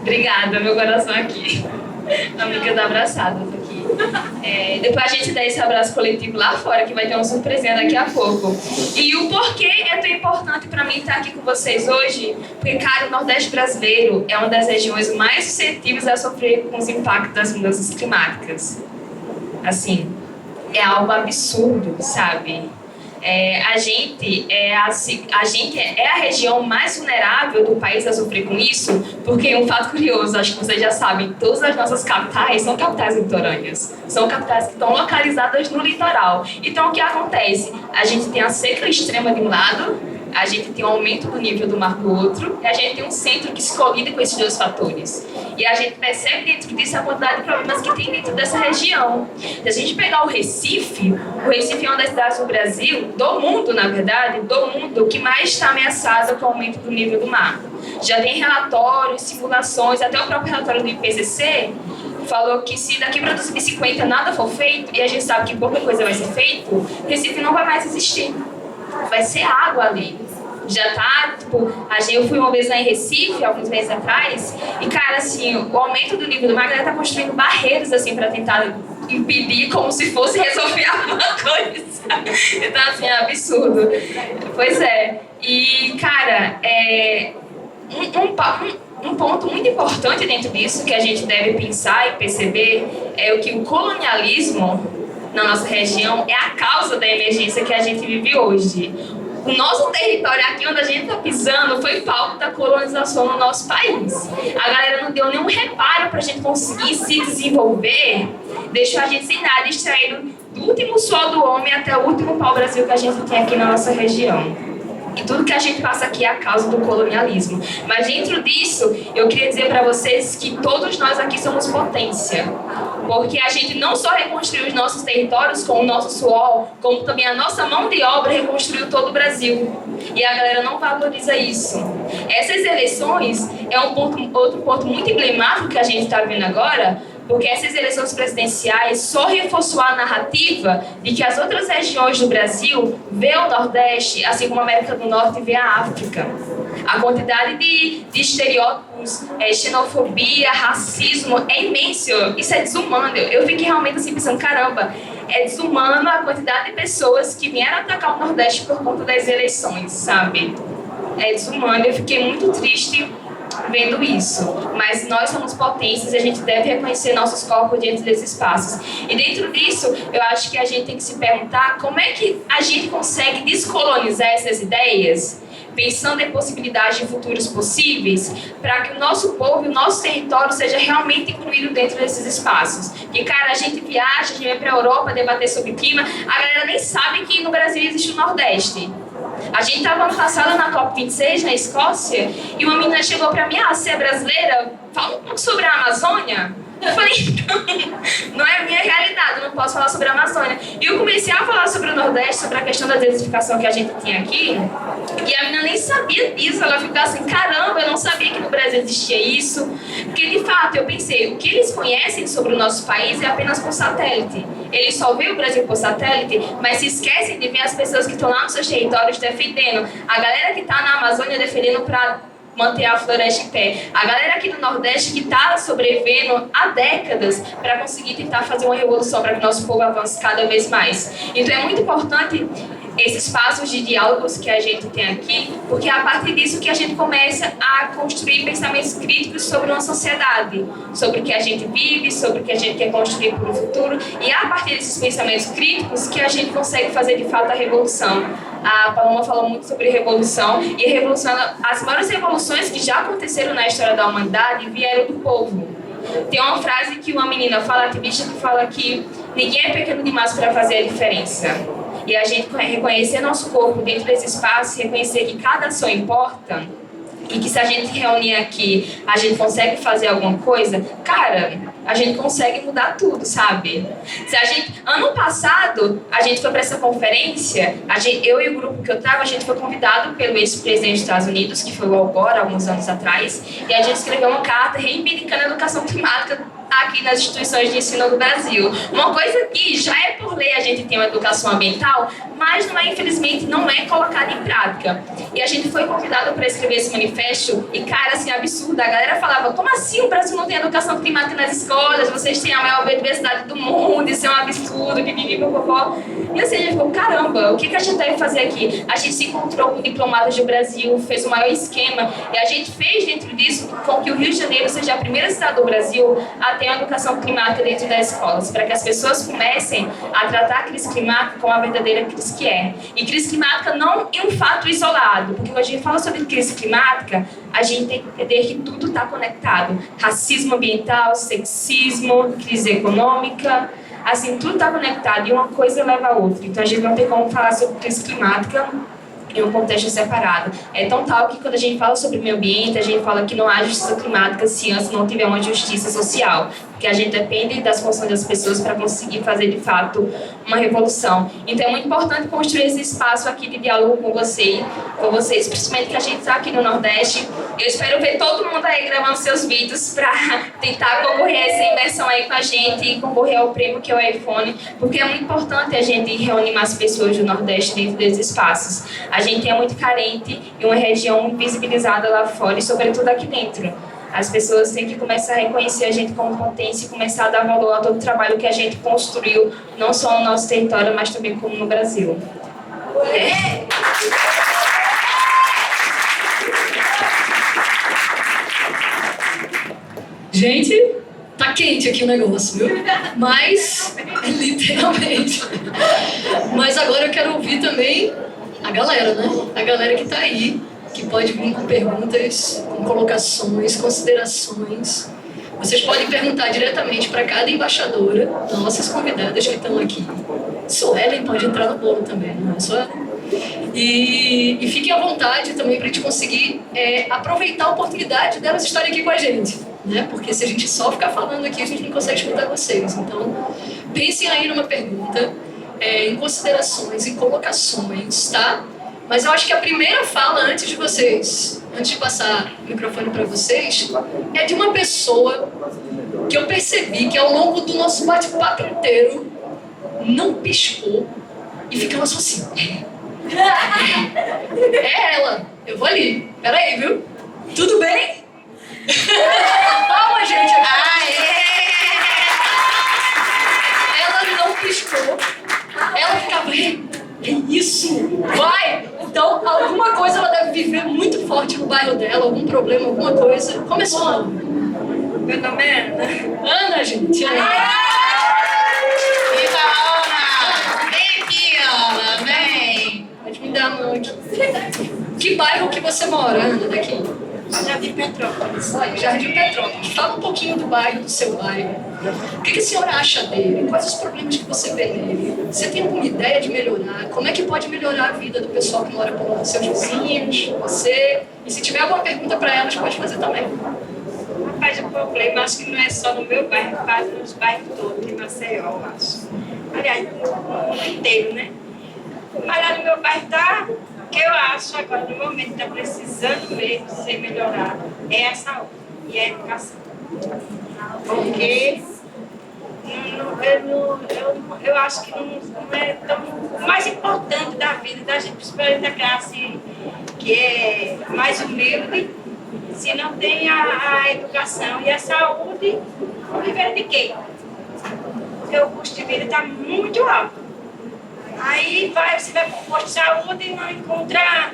Obrigada, meu coração aqui. Amigas abraçadas aqui. Depois a gente dá esse abraço coletivo lá fora, que vai ter uma surpresinha daqui a pouco. E o porquê é tão importante para mim estar aqui com vocês hoje, porque, cara, o Nordeste brasileiro é uma das regiões mais suscetíveis a sofrer com os impactos das mudanças climáticas. Assim, é algo absurdo, sabe? A gente é a região mais vulnerável do país a sofrer com isso, porque um fato curioso, acho que vocês já sabem, todas as nossas capitais são capitais litorâneas, são capitais que estão localizadas no litoral. Então o que acontece? A gente tem a seca extrema de um lado, a gente tem um aumento do nível do mar do outro, e a gente tem um centro que se colide com esses dois fatores. E a gente percebe dentro disso a quantidade de problemas que tem dentro dessa região. Se a gente pegar o Recife é uma das cidades do Brasil, do mundo, na verdade, do mundo, que mais está ameaçada com o aumento do nível do mar. Já tem relatórios, simulações, até o próprio relatório do IPCC falou que se daqui para 2050 nada for feito, e a gente sabe que pouca coisa vai ser feita, o Recife não vai mais existir. Vai ser água ali. Já tá, eu fui uma vez lá em Recife, alguns meses atrás, e, cara, assim, o aumento do nível do mar, a galera tá construindo barreiras, assim, pra tentar impedir, como se fosse resolver alguma coisa. Então, assim, é absurdo. Pois é. E, cara, um ponto muito importante dentro disso, que a gente deve pensar e perceber, é o que o colonialismo na nossa região é a causa da emergência que a gente vive hoje. O nosso território aqui onde a gente está pisando foi palco da colonização no nosso país. A galera não deu nenhum reparo para a gente conseguir se desenvolver, deixou a gente sem nada, extraindo do último suor do homem até o último pau-brasil que a gente tem aqui na nossa região. E tudo que a gente passa aqui é a causa do colonialismo. Mas dentro disso, eu queria dizer para vocês que todos nós aqui somos potência. Porque a gente não só reconstruiu os nossos territórios com o nosso suor, como também a nossa mão de obra reconstruiu todo o Brasil. E a galera não valoriza isso. Essas eleições é outro ponto muito emblemático que a gente está vendo agora, porque essas eleições presidenciais só reforçou a narrativa de que as outras regiões do Brasil vê o Nordeste, assim como a América do Norte vê a África. A quantidade de estereótipos, xenofobia, racismo é imenso. Isso é desumano. Eu fiquei realmente assim pensando, caramba, é desumano a quantidade de pessoas que vieram atacar o Nordeste por conta das eleições, sabe? É desumano. Eu fiquei muito triste vendo isso, mas nós somos potências e a gente deve reconhecer nossos corpos dentro desses espaços. E dentro disso, eu acho que a gente tem que se perguntar como é que a gente consegue descolonizar essas ideias, pensando em possibilidades de futuros possíveis, para que o nosso povo e o nosso território seja realmente incluído dentro desses espaços. Porque, cara, a gente viaja, a gente vai para a Europa debater sobre clima, a galera nem sabe que no Brasil existe o Nordeste. A gente estava ano passado na COP26, na Escócia, e uma menina chegou para mim, você é brasileira? Fala um pouco sobre a Amazônia. Eu falei, então, não é a minha realidade, eu não posso falar sobre a Amazônia. E eu comecei a falar sobre o Nordeste, sobre a questão da desertificação que a gente tinha aqui, e a menina nem sabia disso, ela ficou assim, caramba, eu não sabia que no Brasil existia isso. Porque, de fato, eu pensei, o que eles conhecem sobre o nosso país é apenas por satélite. Eles só veem o Brasil por satélite, mas se esquecem de ver as pessoas que estão lá nos seus territórios defendendo. A galera que está na Amazônia defendendo para manter a floresta em pé. A galera aqui do Nordeste que está sobrevivendo há décadas para conseguir tentar fazer uma revolução para que o nosso povo avance cada vez mais. Então é muito importante esses espaços de diálogos que a gente tem aqui, porque é a partir disso que a gente começa a construir pensamentos críticos sobre uma sociedade, sobre o que a gente vive, sobre o que a gente quer construir para o futuro, e é a partir desses pensamentos críticos que a gente consegue fazer de fato a revolução. A Paloma falou muito sobre revolução, e a revolução, as maiores revoluções que já aconteceram na história da humanidade vieram do povo. Tem uma frase que uma menina fala, ativista, que fala que ninguém é pequeno demais para fazer a diferença. E a gente reconhecer nosso corpo dentro desse espaço, reconhecer que cada ação importa, e que se a gente reunir aqui, a gente consegue fazer alguma coisa, cara, a gente consegue mudar tudo, sabe? Se a gente, ano passado, a gente foi para essa conferência, eu e o grupo que eu estava, a gente foi convidado pelo ex-presidente dos Estados Unidos, que foi o Al Gore, alguns anos atrás, e a gente escreveu uma carta reivindicando a educação climática aqui nas instituições de ensino do Brasil. Uma coisa que já é por lei, a gente tem uma educação ambiental, mas não é, infelizmente, não é colocada em prática. E a gente foi convidado para escrever esse manifesto e, cara, assim, absurdo. A galera falava, como assim o Brasil não tem educação climática nas escolas? Vocês têm a maior biodiversidade do mundo, isso é um absurdo, pipipipopopó. E assim, a gente ficou, caramba, o que a gente deve fazer aqui? A gente se encontrou com diplomatas do Brasil, fez o maior esquema, e a gente fez dentro disso com que o Rio de Janeiro seja a primeira cidade do Brasil a ter a educação climática dentro das escolas, para que as pessoas comecem a tratar a crise climática como a verdadeira crise que é. E crise climática não é um fato isolado, porque quando a gente fala sobre crise climática, a gente tem que entender que tudo está conectado. Racismo ambiental, sexismo, crise econômica, assim, tudo está conectado e uma coisa leva a outra. Então a gente não tem como falar sobre crise climática em um contexto separado. É tão tal que quando a gente fala sobre meio ambiente, a gente fala que não há justiça climática se antes não tiver uma justiça social, porque a gente depende das funções das pessoas para conseguir fazer de fato uma revolução. Então é muito importante construir esse espaço aqui de diálogo com vocês, principalmente que a gente está aqui no Nordeste. Eu espero ver todo mundo aí gravando seus vídeos para tentar concorrer a essa imersão aí com a gente e concorrer ao prêmio que é o iPhone, porque é muito importante a gente reunir mais pessoas do Nordeste dentro desses espaços. A gente é muito carente e uma região invisibilizada lá fora e sobretudo aqui dentro. As pessoas têm que começar a reconhecer a gente como potência e começar a dar valor a todo o trabalho que a gente construiu, não só no nosso território, mas também como no Brasil. Gente, tá quente aqui o negócio, viu? Mas, literalmente. Mas agora eu quero ouvir também a galera, né? A galera que tá aí, que pode vir com perguntas, com colocações, considerações. Vocês podem perguntar diretamente para cada embaixadora, nossas convidadas que estão aqui. Suelen pode entrar no bolo também, não é? Suelen? E fiquem à vontade também para a gente conseguir aproveitar a oportunidade delas estarem aqui com a gente, né? Porque se a gente só ficar falando aqui, a gente não consegue escutar vocês. Então, pensem aí numa pergunta, em considerações, em colocações, tá? Mas eu acho que a primeira fala antes de passar o microfone para vocês, é de uma pessoa que eu percebi que ao longo do nosso bate-papo inteiro não piscou e ficava só assim. É ela, eu vou ali. Peraí, viu? Tudo bem? Calma, gente. Ela não piscou. Ela ficava, é isso, vai! Então, alguma coisa ela deve viver muito forte no bairro dela, algum problema, alguma coisa. Começou a Meu nome é Ana. Ana, gente. Viva Ana! Vem aqui, Ana, vem! Pode me dar a mão aqui. Que bairro que você mora, Ana, daqui? Jardim Petrópolis. Jardim Petrópolis. Fala um pouquinho do bairro, do seu bairro. O que a senhora acha dele? Quais os problemas que você vê nele? Você tem alguma ideia de melhorar? Como é que pode melhorar a vida do pessoal que mora por lá? Seus vizinhos, você? E se tiver alguma pergunta para elas, pode fazer também. Rapaz, o problema acho que não é só no meu bairro, quase nos bairros todos de Maceió, eu acho. Aliás, no mundo inteiro, né? Mas lá no meu bairro tá, o que eu acho agora, no momento, está precisando mesmo ser melhorado, é a saúde e a educação. Porque eu acho que não é tão... O mais importante da vida da gente, principalmente da classe que é mais humilde, se não tem a educação e a saúde, viver de quê? Porque o custo de vida está muito alto. Aí você vai para o posto de saúde e não encontra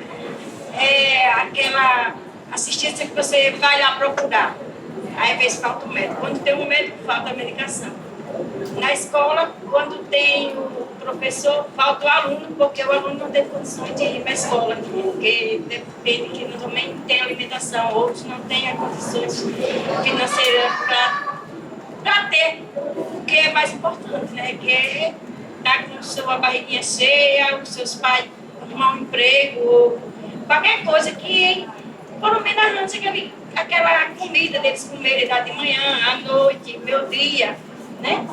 aquela assistência que você vai lá procurar. Aí às vezes falta o médico. Quando tem um médico, falta a medicação. Na escola, quando tem o professor, falta o aluno, porque o aluno não tem condições de ir para a escola, porque depende que também tem alimentação, outros não têm as condições financeiras para ter o que é mais importante, né? Que é estar com sua barriguinha cheia, os seus pais arrumar um emprego, ou qualquer coisa que, pelo menos, arranja aquela comida deles comerem lá de manhã, à noite, meu dia, né?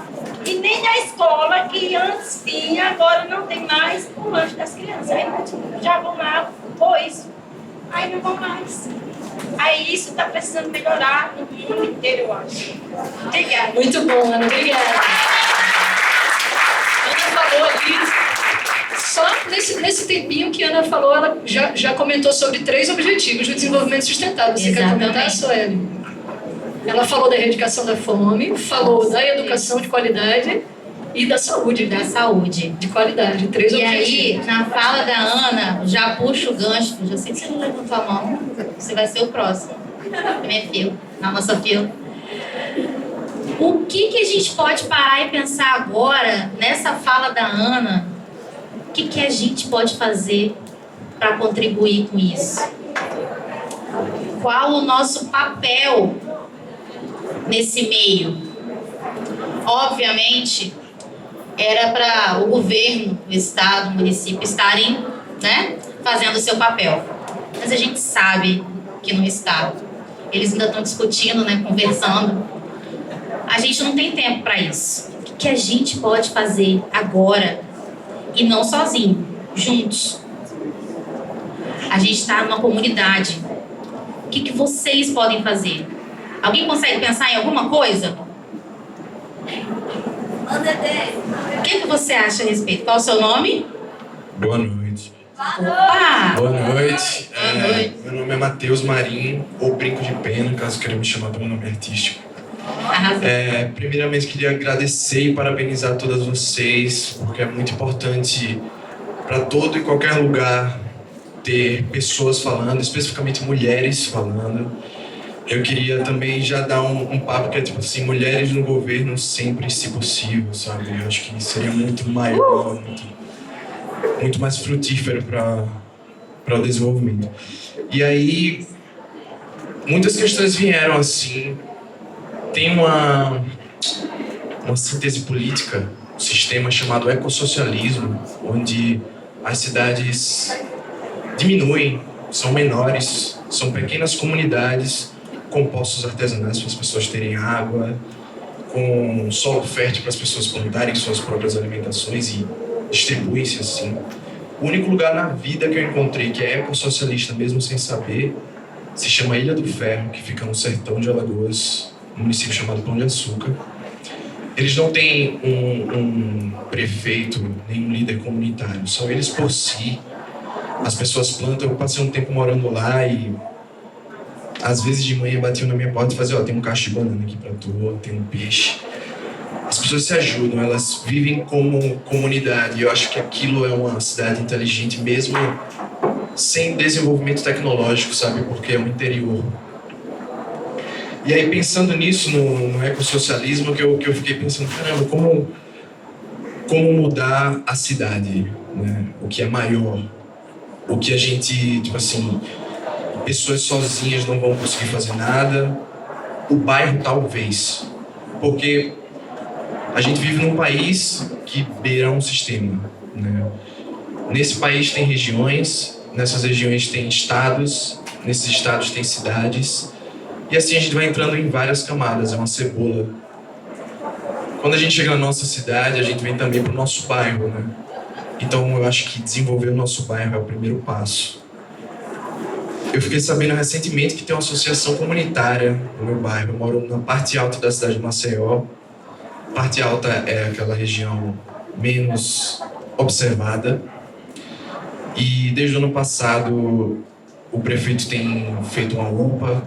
E nem na escola, que antes tinha, agora não tem mais o lanche das crianças. Aí já vão lá, pois, aí não vão mais. Aí isso está precisando melhorar no mundo inteiro, eu acho. Obrigada. Muito bom, Ana. Obrigada. Ana falou ali, só nesse tempinho que a Ana falou, ela já comentou sobre 3 objetivos do desenvolvimento sustentável. Você quer comentar, Sueli? Ela falou da erradicação da fome, falou da educação de qualidade e da saúde. Da saúde. De qualidade, 3 E objetivos. aí, na fala da Ana, já puxa o gancho, já sei que você não levantou a mão, você vai ser o próximo. Minha filha, na nossa fila. O que a gente pode parar e pensar agora, nessa fala da Ana, o que a gente pode fazer para contribuir com isso? Qual o nosso papel nesse meio? Obviamente, era para o governo, o estado, o município estarem, né, fazendo o seu papel. Mas a gente sabe que não está. Eles ainda estão discutindo, né, conversando. A gente não tem tempo para isso. O que a gente pode fazer agora? E não sozinho, juntos. A gente está numa comunidade. O que vocês podem fazer? Alguém consegue pensar em alguma coisa? O que você acha a respeito? Qual é o seu nome? Boa noite. Opa! Boa noite. Boa noite. Meu nome é Matheus Marinho, ou Brinco de Pena, caso queira me chamar pelo nome artístico. Primeiramente, queria agradecer e parabenizar todas vocês, porque é muito importante para todo e qualquer lugar ter pessoas falando, especificamente mulheres falando. Eu queria também já dar um papo que é tipo assim, mulheres no governo sempre, se possível, sabe? Eu acho que seria muito maior, muito mais frutífero para o desenvolvimento. E aí, muitas questões vieram assim. Tem uma síntese política, um sistema chamado ecossocialismo, onde as cidades diminuem, são menores, são pequenas comunidades com poços artesanais para as pessoas terem água, com solo fértil para as pessoas plantarem suas próprias alimentações e distribuem-se assim. O único lugar na vida que eu encontrei que é ecossocialista, mesmo sem saber, se chama Ilha do Ferro, que fica no sertão de Alagoas, um município chamado Pão de Açúcar. Eles não têm um prefeito, nem um líder comunitário, são eles por si. As pessoas plantam, eu passei um tempo morando lá e às vezes de manhã batiam na minha porta e faziam, tem um cacho de banana aqui pra tu, tem um peixe. As pessoas se ajudam, elas vivem como comunidade. Eu acho que aquilo é uma cidade inteligente mesmo sem desenvolvimento tecnológico, sabe? Porque é um interior. E aí, pensando nisso, no ecossocialismo, que eu fiquei pensando, caramba, como mudar a cidade, né? O que é maior, o que a gente, tipo assim, pessoas sozinhas não vão conseguir fazer nada, o bairro talvez, porque a gente vive num país que beira um sistema, né? Nesse país tem regiões, nessas regiões tem estados, nesses estados tem cidades, e assim a gente vai entrando em várias camadas, é uma cebola. Quando a gente chega na nossa cidade, a gente vem também para o nosso bairro, né? Então eu acho que desenvolver o nosso bairro é o primeiro passo. Eu fiquei sabendo recentemente que tem uma associação comunitária no meu bairro. Eu moro na parte alta da cidade de Maceió. Parte alta é aquela região menos observada. E desde o ano passado o prefeito tem feito uma UPA,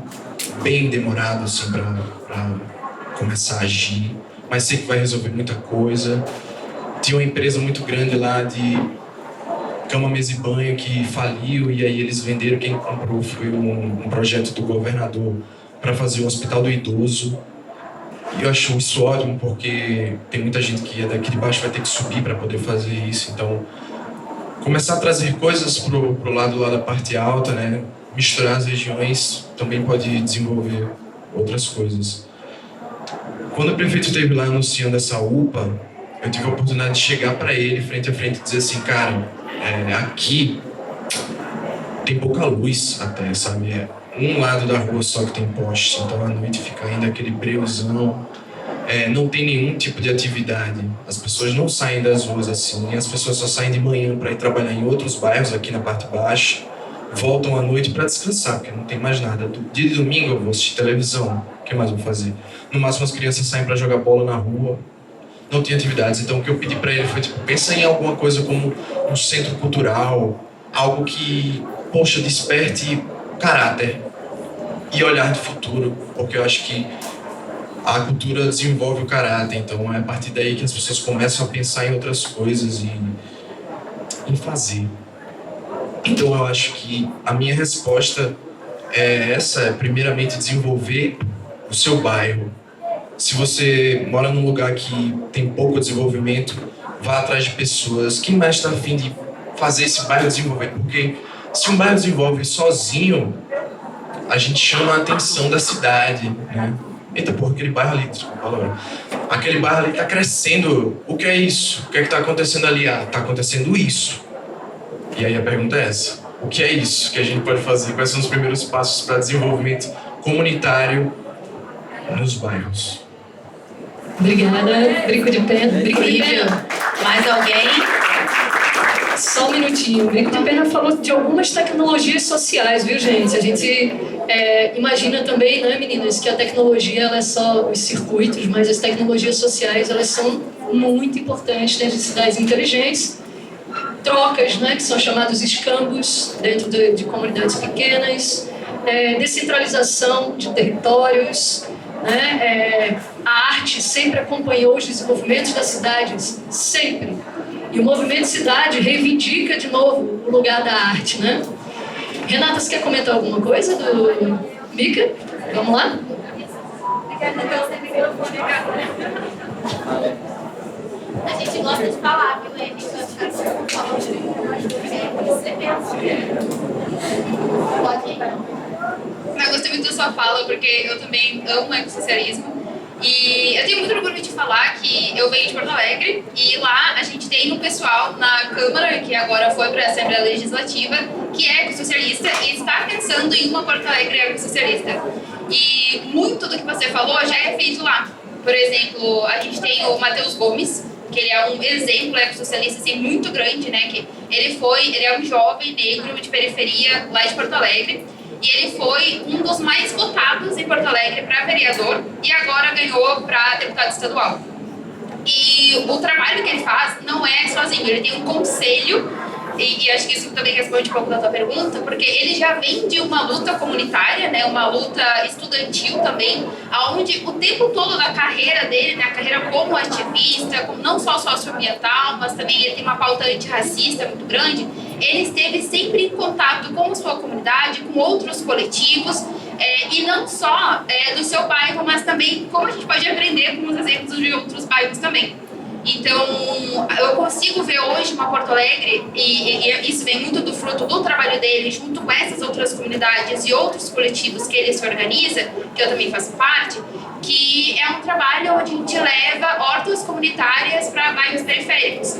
bem demorado assim para começar a agir, mas sei que vai resolver muita coisa. Tinha uma empresa muito grande lá de cama, mesa e banho que faliu, e aí eles venderam. Quem comprou foi um projeto do governador para fazer o hospital do idoso. E eu acho isso ótimo, porque tem muita gente que é daqui de baixo, vai ter que subir para poder fazer isso. Então, começar a trazer coisas pro lado lá da parte alta, né? Misturar as regiões também pode desenvolver outras coisas. Quando o prefeito esteve lá anunciando essa UPA, eu tive a oportunidade de chegar para ele frente a frente e dizer assim, cara, aqui tem pouca luz até, sabe? É um lado da rua só que tem poste, então à noite fica ainda aquele breuzão. Não tem nenhum tipo de atividade. As pessoas não saem das ruas assim, as pessoas só saem de manhã para ir trabalhar em outros bairros aqui na parte baixa, voltam à noite para descansar, porque não tem mais nada. Dia de domingo eu vou assistir televisão, o que mais vou fazer? No máximo as crianças saem para jogar bola na rua, não tem atividades. Então o que eu pedi para ele foi, tipo, pensa em alguma coisa como um centro cultural, algo que, poxa, desperte caráter e olhar de futuro, porque eu acho que a cultura desenvolve o caráter, então é a partir daí que as pessoas começam a pensar em outras coisas e em fazer. Então eu acho que a minha resposta é essa, primeiramente desenvolver o seu bairro. Se você mora num lugar que tem pouco desenvolvimento, vá atrás de pessoas. Quem mais está a fim de fazer esse bairro desenvolver? Porque se um bairro desenvolve sozinho, a gente chama a atenção da cidade, né? Eita porra, aquele bairro ali, aquele bairro ali está crescendo. O que é isso? O que é que está acontecendo ali? Está acontecendo isso. E aí a pergunta é essa: o que é isso que a gente pode fazer? Quais são os primeiros passos para desenvolvimento comunitário nos bairros? Obrigada. Brinco de pena. Incrível. Mais alguém? Só um minutinho. O Brinco de Pena falou de algumas tecnologias sociais, viu, gente? A gente imagina também, né, meninas, que a tecnologia ela é só os circuitos, mas as tecnologias sociais elas são muito importantes dentro de cidades inteligentes. Trocas, né, que são chamados escambos dentro de comunidades pequenas, descentralização de territórios, né, a arte sempre acompanhou os desenvolvimentos das cidades, sempre. E o Movimento Cidade reivindica de novo o lugar da arte, né? Renata, você quer comentar alguma coisa do Mica? Vamos lá? A gente gosta de falar, viu? A gente gosta de falar. Você pensa. Pode ir. Eu gostei muito da sua fala, porque eu também amo o ecossocialismo. E eu tenho muito orgulho de falar que eu venho de Porto Alegre e lá a gente gente tem um pessoal na Câmara, que agora foi para a Assembleia Legislativa, que é ecossocialista e está pensando em uma Porto Alegre ecossocialista. E muito do que você falou já é feito lá. Por exemplo, a gente tem o Matheus Gomes, que ele é um exemplo ecossocialista assim, muito grande, né? Que ele é um jovem negro de periferia lá de Porto Alegre. E ele foi um dos mais votados em Porto Alegre para vereador e agora ganhou para deputado estadual. E o trabalho que ele faz não é sozinho, ele tem um conselho, e acho que isso também responde um pouco da tua pergunta, porque ele já vem de uma luta comunitária, né, uma luta estudantil também, onde o tempo todo da carreira dele, né, a carreira como ativista, não só socioambiental, mas também ele tem uma pauta antirracista muito grande, ele esteve sempre em contato com a sua comunidade, com outros coletivos, e não só do seu bairro, mas também como a gente pode aprender com os exemplos de outros bairros também. Então, eu consigo ver hoje uma Porto Alegre, e isso vem muito do fruto do trabalho dele, junto com essas outras comunidades e outros coletivos que ele se organiza, que eu também faço parte, que é um trabalho onde a gente leva hortas comunitárias para bairros periféricos.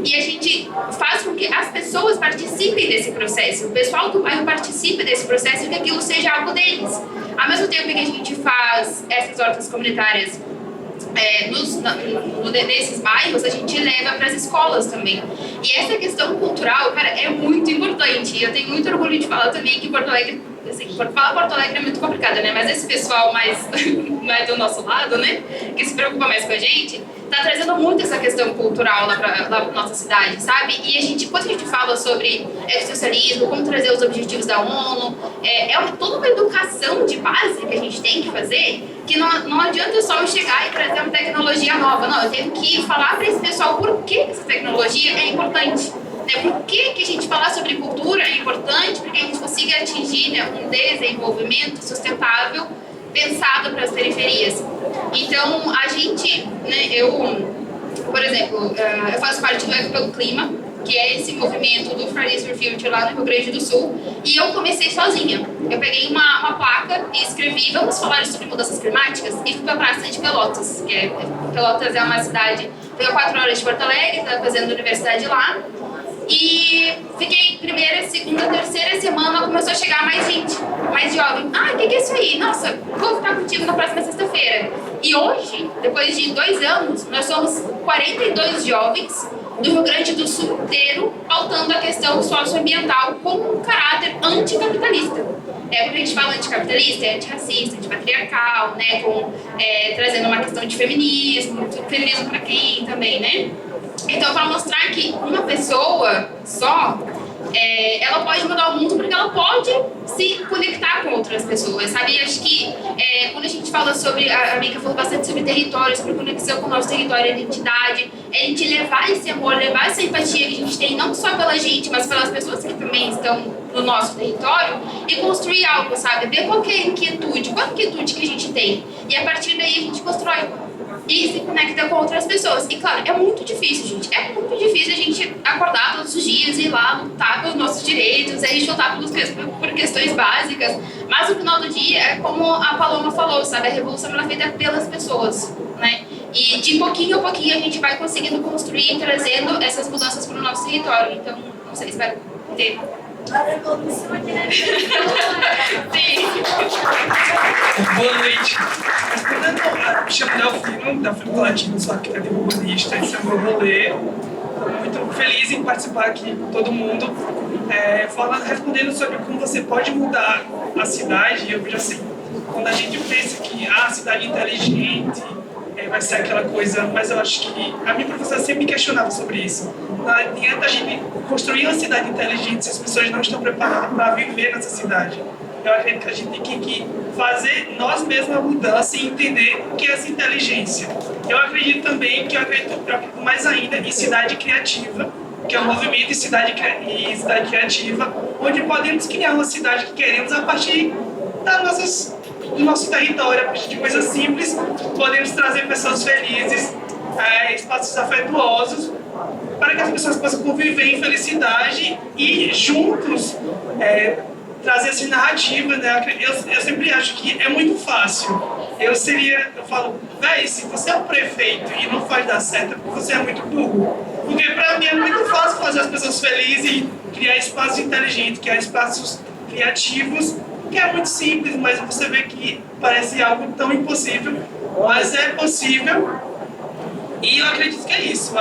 E a gente faz com que as pessoas participem desse processo, o pessoal do bairro participe desse processo e que aquilo seja algo deles. Ao mesmo tempo que a gente faz essas hortas comunitárias nesses bairros, a gente leva para as escolas também. E essa questão cultural, cara, é muito importante. E eu tenho muito orgulho de falar também que Porto Alegre, assim, falar Porto Alegre é muito complicado, né? Mas esse pessoal mais do nosso lado, né? Que se preocupa mais com a gente, tá trazendo muito essa questão cultural lá pra nossa cidade, sabe? E a gente, quando a gente fala sobre ecossocialismo, como trazer os objetivos da ONU, toda uma educação de base que a gente tem que fazer, que não adianta só eu chegar e trazer uma tecnologia nova, não, eu tenho que falar para esse pessoal por que essa tecnologia é importante, né? Por que a gente falar sobre cultura é importante, para que a gente consiga atingir, né, um desenvolvimento sustentável pensado para as periferias. Então, a gente, né, por exemplo, eu faço parte do Eco pelo Clima, que é esse movimento do Fridays for Future lá no Rio Grande do Sul, e eu comecei sozinha. Eu peguei uma placa e escrevi, vamos falar sobre mudanças climáticas, e fui para a Praça de Pelotas, Pelotas é uma cidade, fica 4 horas de Porto Alegre, estava fazendo universidade lá, e fiquei primeira, segunda, terceira semana, começou a chegar mais gente, mais jovem. Ah, o que é isso aí? Nossa, vou ficar contigo na próxima sexta-feira. E hoje, depois de 2 anos, nós somos 42 jovens do Rio Grande do Sul inteiro, pautando a questão socioambiental com um caráter anticapitalista. Quando a gente fala anticapitalista, é antirracista, antipatriarcal, né, trazendo uma questão de feminismo para quem também, né? Então, para mostrar que uma pessoa só, ela pode mudar o mundo porque ela pode se conectar com outras pessoas, sabe? E acho que quando a gente fala sobre, a Mica falou bastante sobre território, sobre conexão com o nosso território e identidade, a gente levar esse amor, levar essa empatia que a gente tem, não só pela gente, mas pelas pessoas que também estão no nosso território, e construir algo, sabe? Ver qual que é a inquietude, qual a inquietude que a gente tem, e a partir daí a gente constrói e se conecta com outras pessoas. E claro, é muito difícil, gente. É muito difícil a gente acordar todos os dias e ir lá lutar pelos nossos direitos, a gente lutar por questões básicas. Mas no final do dia, é como a Paloma falou, sabe? A revolução ela é feita pelas pessoas, né? E de pouquinho a pouquinho a gente vai conseguindo construir e trazendo essas mudanças para o nosso território. Então, não sei, espero ter. Sim. Boa noite. Me chamo Delfino, Delfino Latino, sou arquiteto urbanista, esse é o meu rolê. Estou muito feliz em participar aqui com todo mundo, respondendo sobre como você pode mudar a cidade. Eu vejo assim, quando a gente pensa que a cidade inteligente vai ser aquela coisa, mas eu acho que a minha professora sempre me questionava sobre isso. Não adianta a gente construir uma cidade inteligente se as pessoas não estão preparadas para viver nessa cidade. Eu acredito que a gente tem que fazer nós mesmos a mudança e entender o que é essa inteligência. Eu acredito também eu acredito mais ainda em cidade criativa, que é um movimento de cidade criativa, onde podemos criar uma cidade que queremos a partir do nosso território, a partir de coisas simples, podemos trazer pessoas felizes, espaços afetuosos, para que as pessoas possam conviver em felicidade e juntos trazer essa narrativa, né? Eu sempre acho que é muito fácil. Eu falo, véi, se você é o prefeito e não faz dar certo, é porque você é muito burro. Porque para mim é muito fácil fazer as pessoas felizes e criar espaços inteligentes, criar espaços criativos, que é muito simples, mas você vê que parece algo tão impossível, mas é possível. E eu acredito que é isso,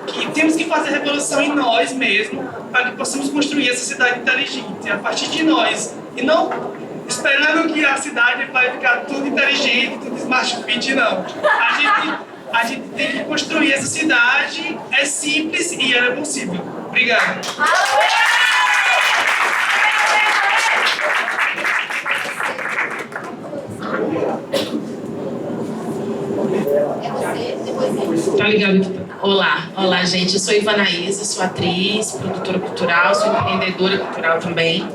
que temos que fazer revolução em nós mesmos para que possamos construir essa cidade inteligente, a partir de nós. E não esperando que a cidade vai ficar tudo inteligente, tudo smart fit, não. A gente tem que construir essa cidade, é simples e ela é possível. Obrigado. Tá ligado? Olá, gente. Eu sou Ivanaísa, sou atriz, produtora cultural, sou empreendedora cultural também.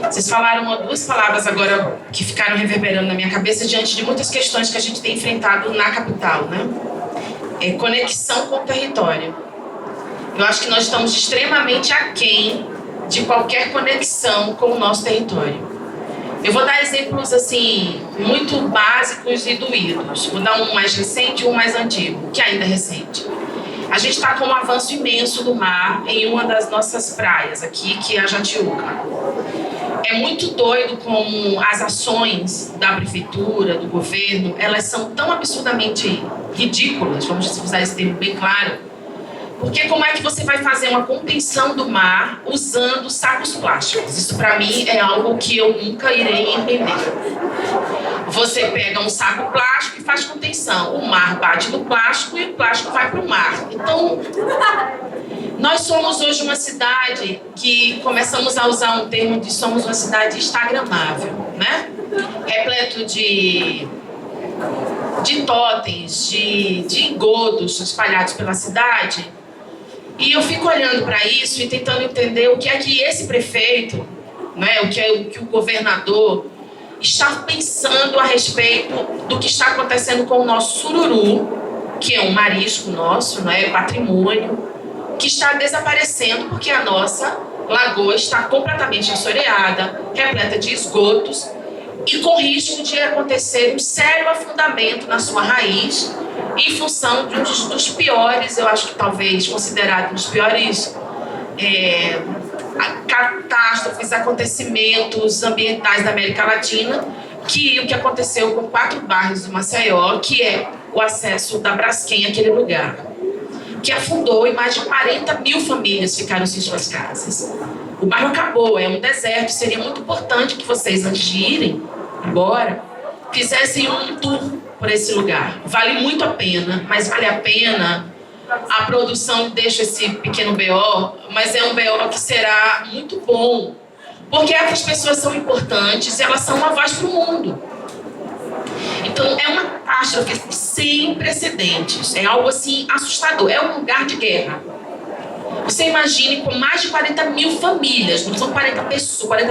Vocês falaram duas palavras agora que ficaram reverberando na minha cabeça diante de muitas questões que a gente tem enfrentado na capital, né? É conexão com o território. Eu acho que nós estamos extremamente aquém de qualquer conexão com o nosso território. Eu vou dar exemplos, assim, muito básicos e doídos. Vou dar um mais recente e um mais antigo, que ainda é recente. A gente está com um avanço imenso do mar em uma das nossas praias aqui, que é a Jatiuca. É muito doido como as ações da prefeitura, do governo, elas são tão absurdamente ridículas, vamos usar esse termo bem claro, porque como é que você vai fazer uma contenção do mar usando sacos plásticos? Isso para mim é algo que eu nunca irei entender. Você pega um saco plástico e faz contenção. O mar bate no plástico e o plástico vai para o mar. Então, nós somos hoje uma cidade que começamos a usar um termo de somos uma cidade instagramável, né? Repleto de totens, de engodos espalhados pela cidade. E eu fico olhando para isso e tentando entender o que é que esse prefeito, né, o que o governador está pensando a respeito do que está acontecendo com o nosso sururu, que é um marisco nosso, né, patrimônio, que está desaparecendo porque a nossa lagoa está completamente assoreada, repleta de esgotos e com risco de acontecer um sério afundamento na sua raiz em função de um dos piores, eu acho que talvez considerado um dos piores catástrofes, acontecimentos ambientais da América Latina, que o que aconteceu com 4 bairros do Maceió, que é o acesso da Braskem àquele lugar, que afundou e mais de 40 mil famílias ficaram sem suas casas. O bairro acabou, é um deserto, seria muito importante que vocês, antes de irem embora, fizessem um tour por esse lugar. Vale muito a pena, mas vale a pena. A produção deixa esse pequeno BO, mas é um BO que será muito bom, porque essas pessoas são importantes e elas são uma voz para o mundo. Então, é uma catástrofe sem precedentes, é algo assim assustador, é um lugar de guerra. Você imagine com mais de 40 mil famílias, não são 40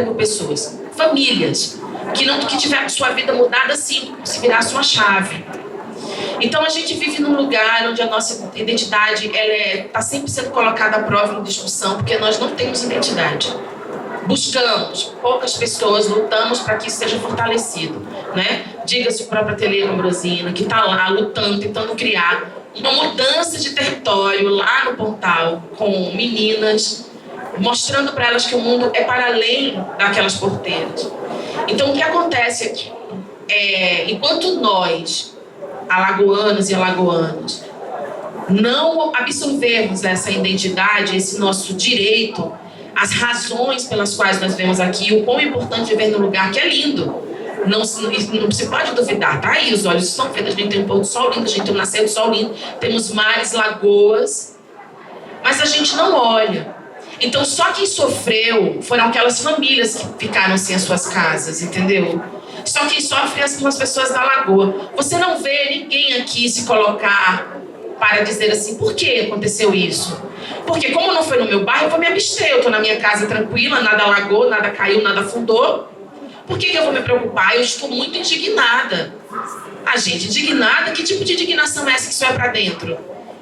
mil pessoas, famílias, que tiveram sua vida mudada assim, se virasse uma chave. Então a gente vive num lugar onde a nossa identidade está sempre sendo colocada à prova em discussão, porque nós não temos identidade. Buscamos, poucas pessoas lutamos para que isso seja fortalecido, né? Diga-se o próprio Ateliê Ambrosina, que está lá lutando, tentando criar uma mudança de território lá no Pontal, com meninas, mostrando para elas que o mundo é para além daquelas porteiras. Então, o que acontece aqui? Enquanto nós, alagoanos e alagoanas, não absorvermos essa identidade, esse nosso direito, as razões pelas quais nós vemos aqui, o quão importante viver num lugar que é lindo. Não se pode duvidar, tá aí, os olhos estão vendo, a gente tem um pôr do sol lindo, a gente tem um nascer do sol lindo, temos mares, lagoas, mas a gente não olha. Então, só quem sofreu foram aquelas famílias que ficaram sem as suas casas, entendeu? Só quem sofre são as pessoas da lagoa. Você não vê ninguém aqui se colocar para dizer assim, por que aconteceu isso? Porque como não foi no meu bairro, eu vou me abster, eu estou na minha casa tranquila, nada alagou, nada caiu, nada afundou. Por que eu vou me preocupar? Eu estou muito indignada. A gente, indignada? Que tipo de indignação é essa que só é para dentro?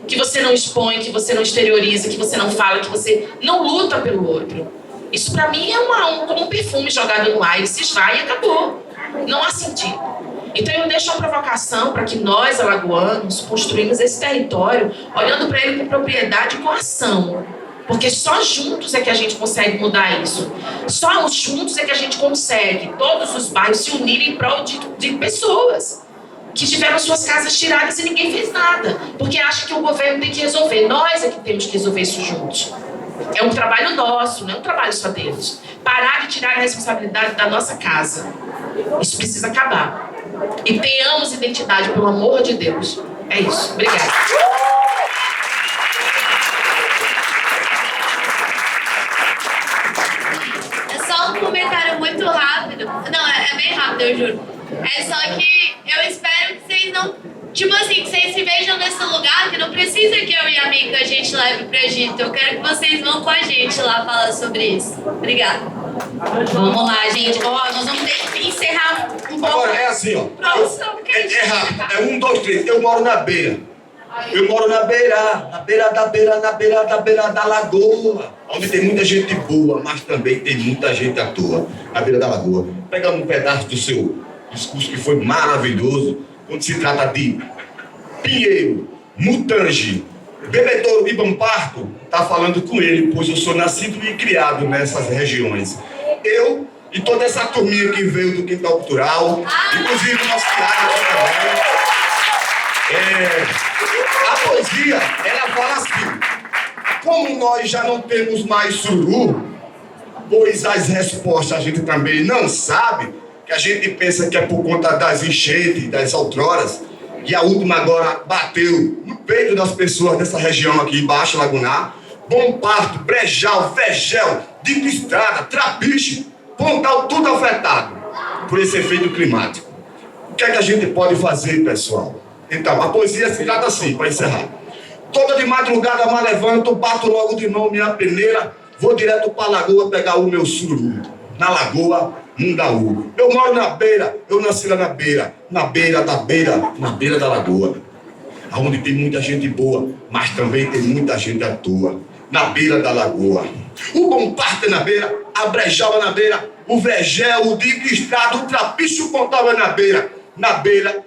Que você não expõe, que você não exterioriza, que você não fala, que você não luta pelo outro. Isso para mim é como um perfume jogado no ar, ele se esvai e acabou. Não há sentido. Então eu deixo a provocação para que nós, alagoanos, construímos esse território olhando para ele com propriedade e com ação. Porque só juntos é que a gente consegue mudar isso. Só juntos é que a gente consegue todos os bairros se unirem em prol de pessoas que tiveram suas casas tiradas e ninguém fez nada. Porque acha que o governo tem que resolver. Nós é que temos que resolver isso juntos. É um trabalho nosso, não é um trabalho só deles. Parar de tirar a responsabilidade da nossa casa. Isso precisa acabar. E tenhamos identidade, pelo amor de Deus. É isso. Obrigada. Um comentário muito rápido. Não, é bem rápido, eu juro. É só que eu espero que vocês não... Tipo assim, que vocês se vejam nesse lugar que não precisa que eu e a Mica a gente leve pro Egito. Eu quero que vocês vão com a gente lá falar sobre isso. Obrigada. Vamos lá, gente. Ó, nós vamos ter que encerrar um pouco. Agora, é assim, ó. É rápido. É 1, 2, 3. Eu moro na beira. Eu moro na beira da lagoa, onde tem muita gente boa, mas também tem muita gente à toa, na beira da lagoa. Pegamos um pedaço do seu discurso que foi maravilhoso, quando se trata de Pinheiro, Mutange, Bebedouro e Bamparto, tá falando com ele, pois eu sou nascido e criado nessas regiões. Eu e toda essa turminha que veio do Quintal Cultural, inclusive nosso teatro também. A poesia, ela fala assim: como nós já não temos mais sururu, pois as respostas a gente também não sabe, que a gente pensa que é por conta das enchentes, das outroras, e a última agora bateu no peito das pessoas dessa região aqui embaixo, Lagunar. Bom Parto, Brejal, Vegel, Dito Estrada, Trapiche, Pontal, tudo afetado por esse efeito climático. O que é que a gente pode fazer, pessoal? Então, a poesia se trata assim, para encerrar. Toda de madrugada me levanto, bato logo de mão minha peneira, vou direto para a lagoa pegar o meu sururu. Na lagoa, Mundaú. Eu moro na beira, eu nasci lá na beira da lagoa. Onde tem muita gente boa, mas também tem muita gente à toa. Na beira da lagoa. O Bom Parto é na beira, a Brejal é na beira, o Vegel, o Digo Estrada, o Trapiche, o Pontal é na beira. Na beira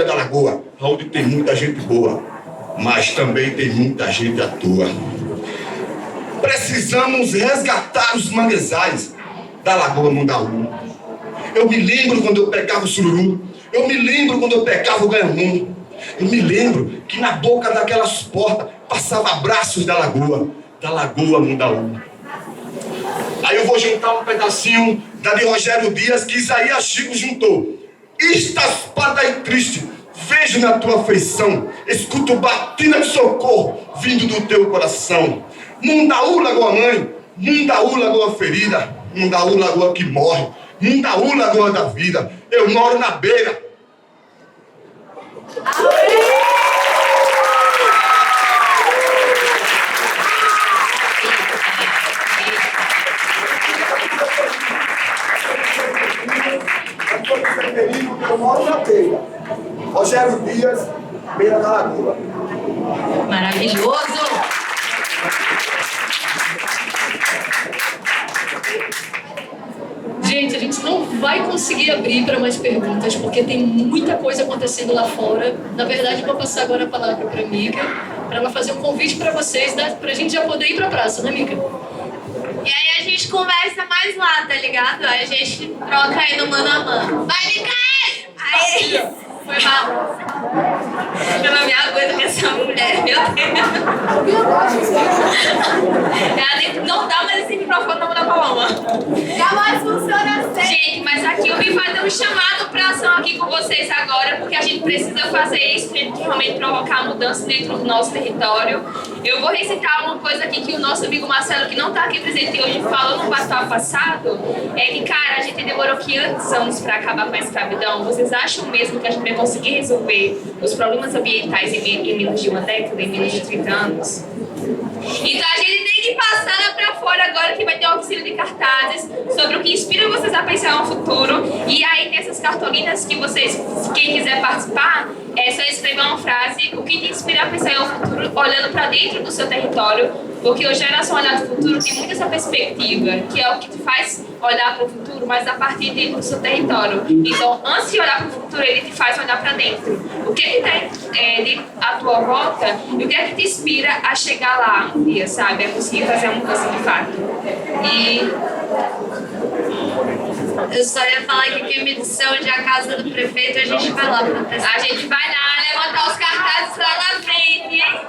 da lagoa, onde tem muita gente boa, mas também tem muita gente à toa. Precisamos resgatar os manguezais da Lagoa Mundaú. Eu me lembro quando eu pegava o sururu, eu me lembro quando eu pegava o ganhamum, eu me lembro que na boca daquelas portas passava abraços da Lagoa Mundaú. Aí eu vou juntar um pedacinho da de Rogério Dias que Isaías Chico juntou. Estás parda e triste, vejo na tua afeição, escuto batina de socorro vindo do teu coração. Mundaú, lagoa mãe, Mundaú, lagoa ferida, Mundaú, lagoa que morre, Mundaú, lagoa da vida, eu moro na beira. Eu moro na beira. Rogério Dias, beira da lagoa. Maravilhoso! Gente, a gente não vai conseguir abrir para mais perguntas, porque tem muita coisa acontecendo lá fora. Na verdade, vou passar agora a palavra para a Mica, para ela fazer um convite para vocês, para a gente já poder ir para a praça, né, Mica? E aí a gente conversa mais lá, tá ligado? Aí a gente troca aí no mano a mano. Vai, Micael! Aí, foi mal. Eu não me aguento com essa mulher, meu Deus. Ela não dá mais esse microfone na mão da Paloma. Jamais funciona assim. Gente, mas aqui eu vim fazer um chamado pra ação aqui com vocês agora, porque a gente precisa fazer isso, pra gente realmente provocar mudança dentro do nosso território. Eu vou recitar uma coisa aqui que o nosso amigo Marcelo, que não tá aqui presente hoje, falou no bate-papo passado, é que, cara, a gente demorou 500 anos pra acabar com a escravidão. Vocês acham mesmo que a gente vai conseguir resolver os problemas ambientais em menos de uma década, em menos de 30 anos? Então a gente tem que passar lá pra fora agora que vai vai ter uma oficina de cartazes sobre o que inspira vocês a pensar no futuro. E aí tem essas cartolinas que vocês, quem quiser participar, é só escrever uma frase, o que te inspira a pensar em um futuro, olhando para dentro do seu território, porque o Geração Olhar do Futuro tem muito essa perspectiva, que é o que te faz olhar para o futuro, mas a partir dentro do seu território. Então, antes de olhar para o futuro, ele te faz olhar para dentro. O que é que está dentro à tua volta e o que é que te inspira a chegar lá um dia, sabe? A conseguir fazer a mudança de fato. E eu só ia falar que aqui é uma edição de A Casa do Prefeito, a gente vai lá pra testar. A gente vai lá levantar os cartazes lá na frente, hein?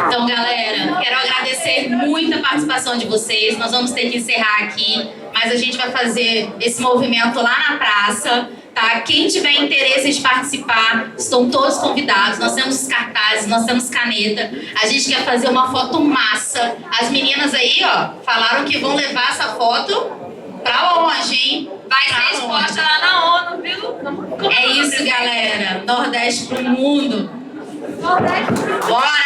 Então, galera, quero agradecer muito a participação de vocês. Nós vamos ter que encerrar aqui, mas a gente vai fazer esse movimento lá na praça, tá? Quem tiver interesse de participar, estão todos convidados. Nós temos cartazes, nós temos caneta. A gente quer fazer uma foto massa. As meninas aí, ó, falaram que vão levar essa foto pra longe, hein? Vai ser exposta lá na ONU, viu? É isso, galera. Nordeste pro mundo. Bora!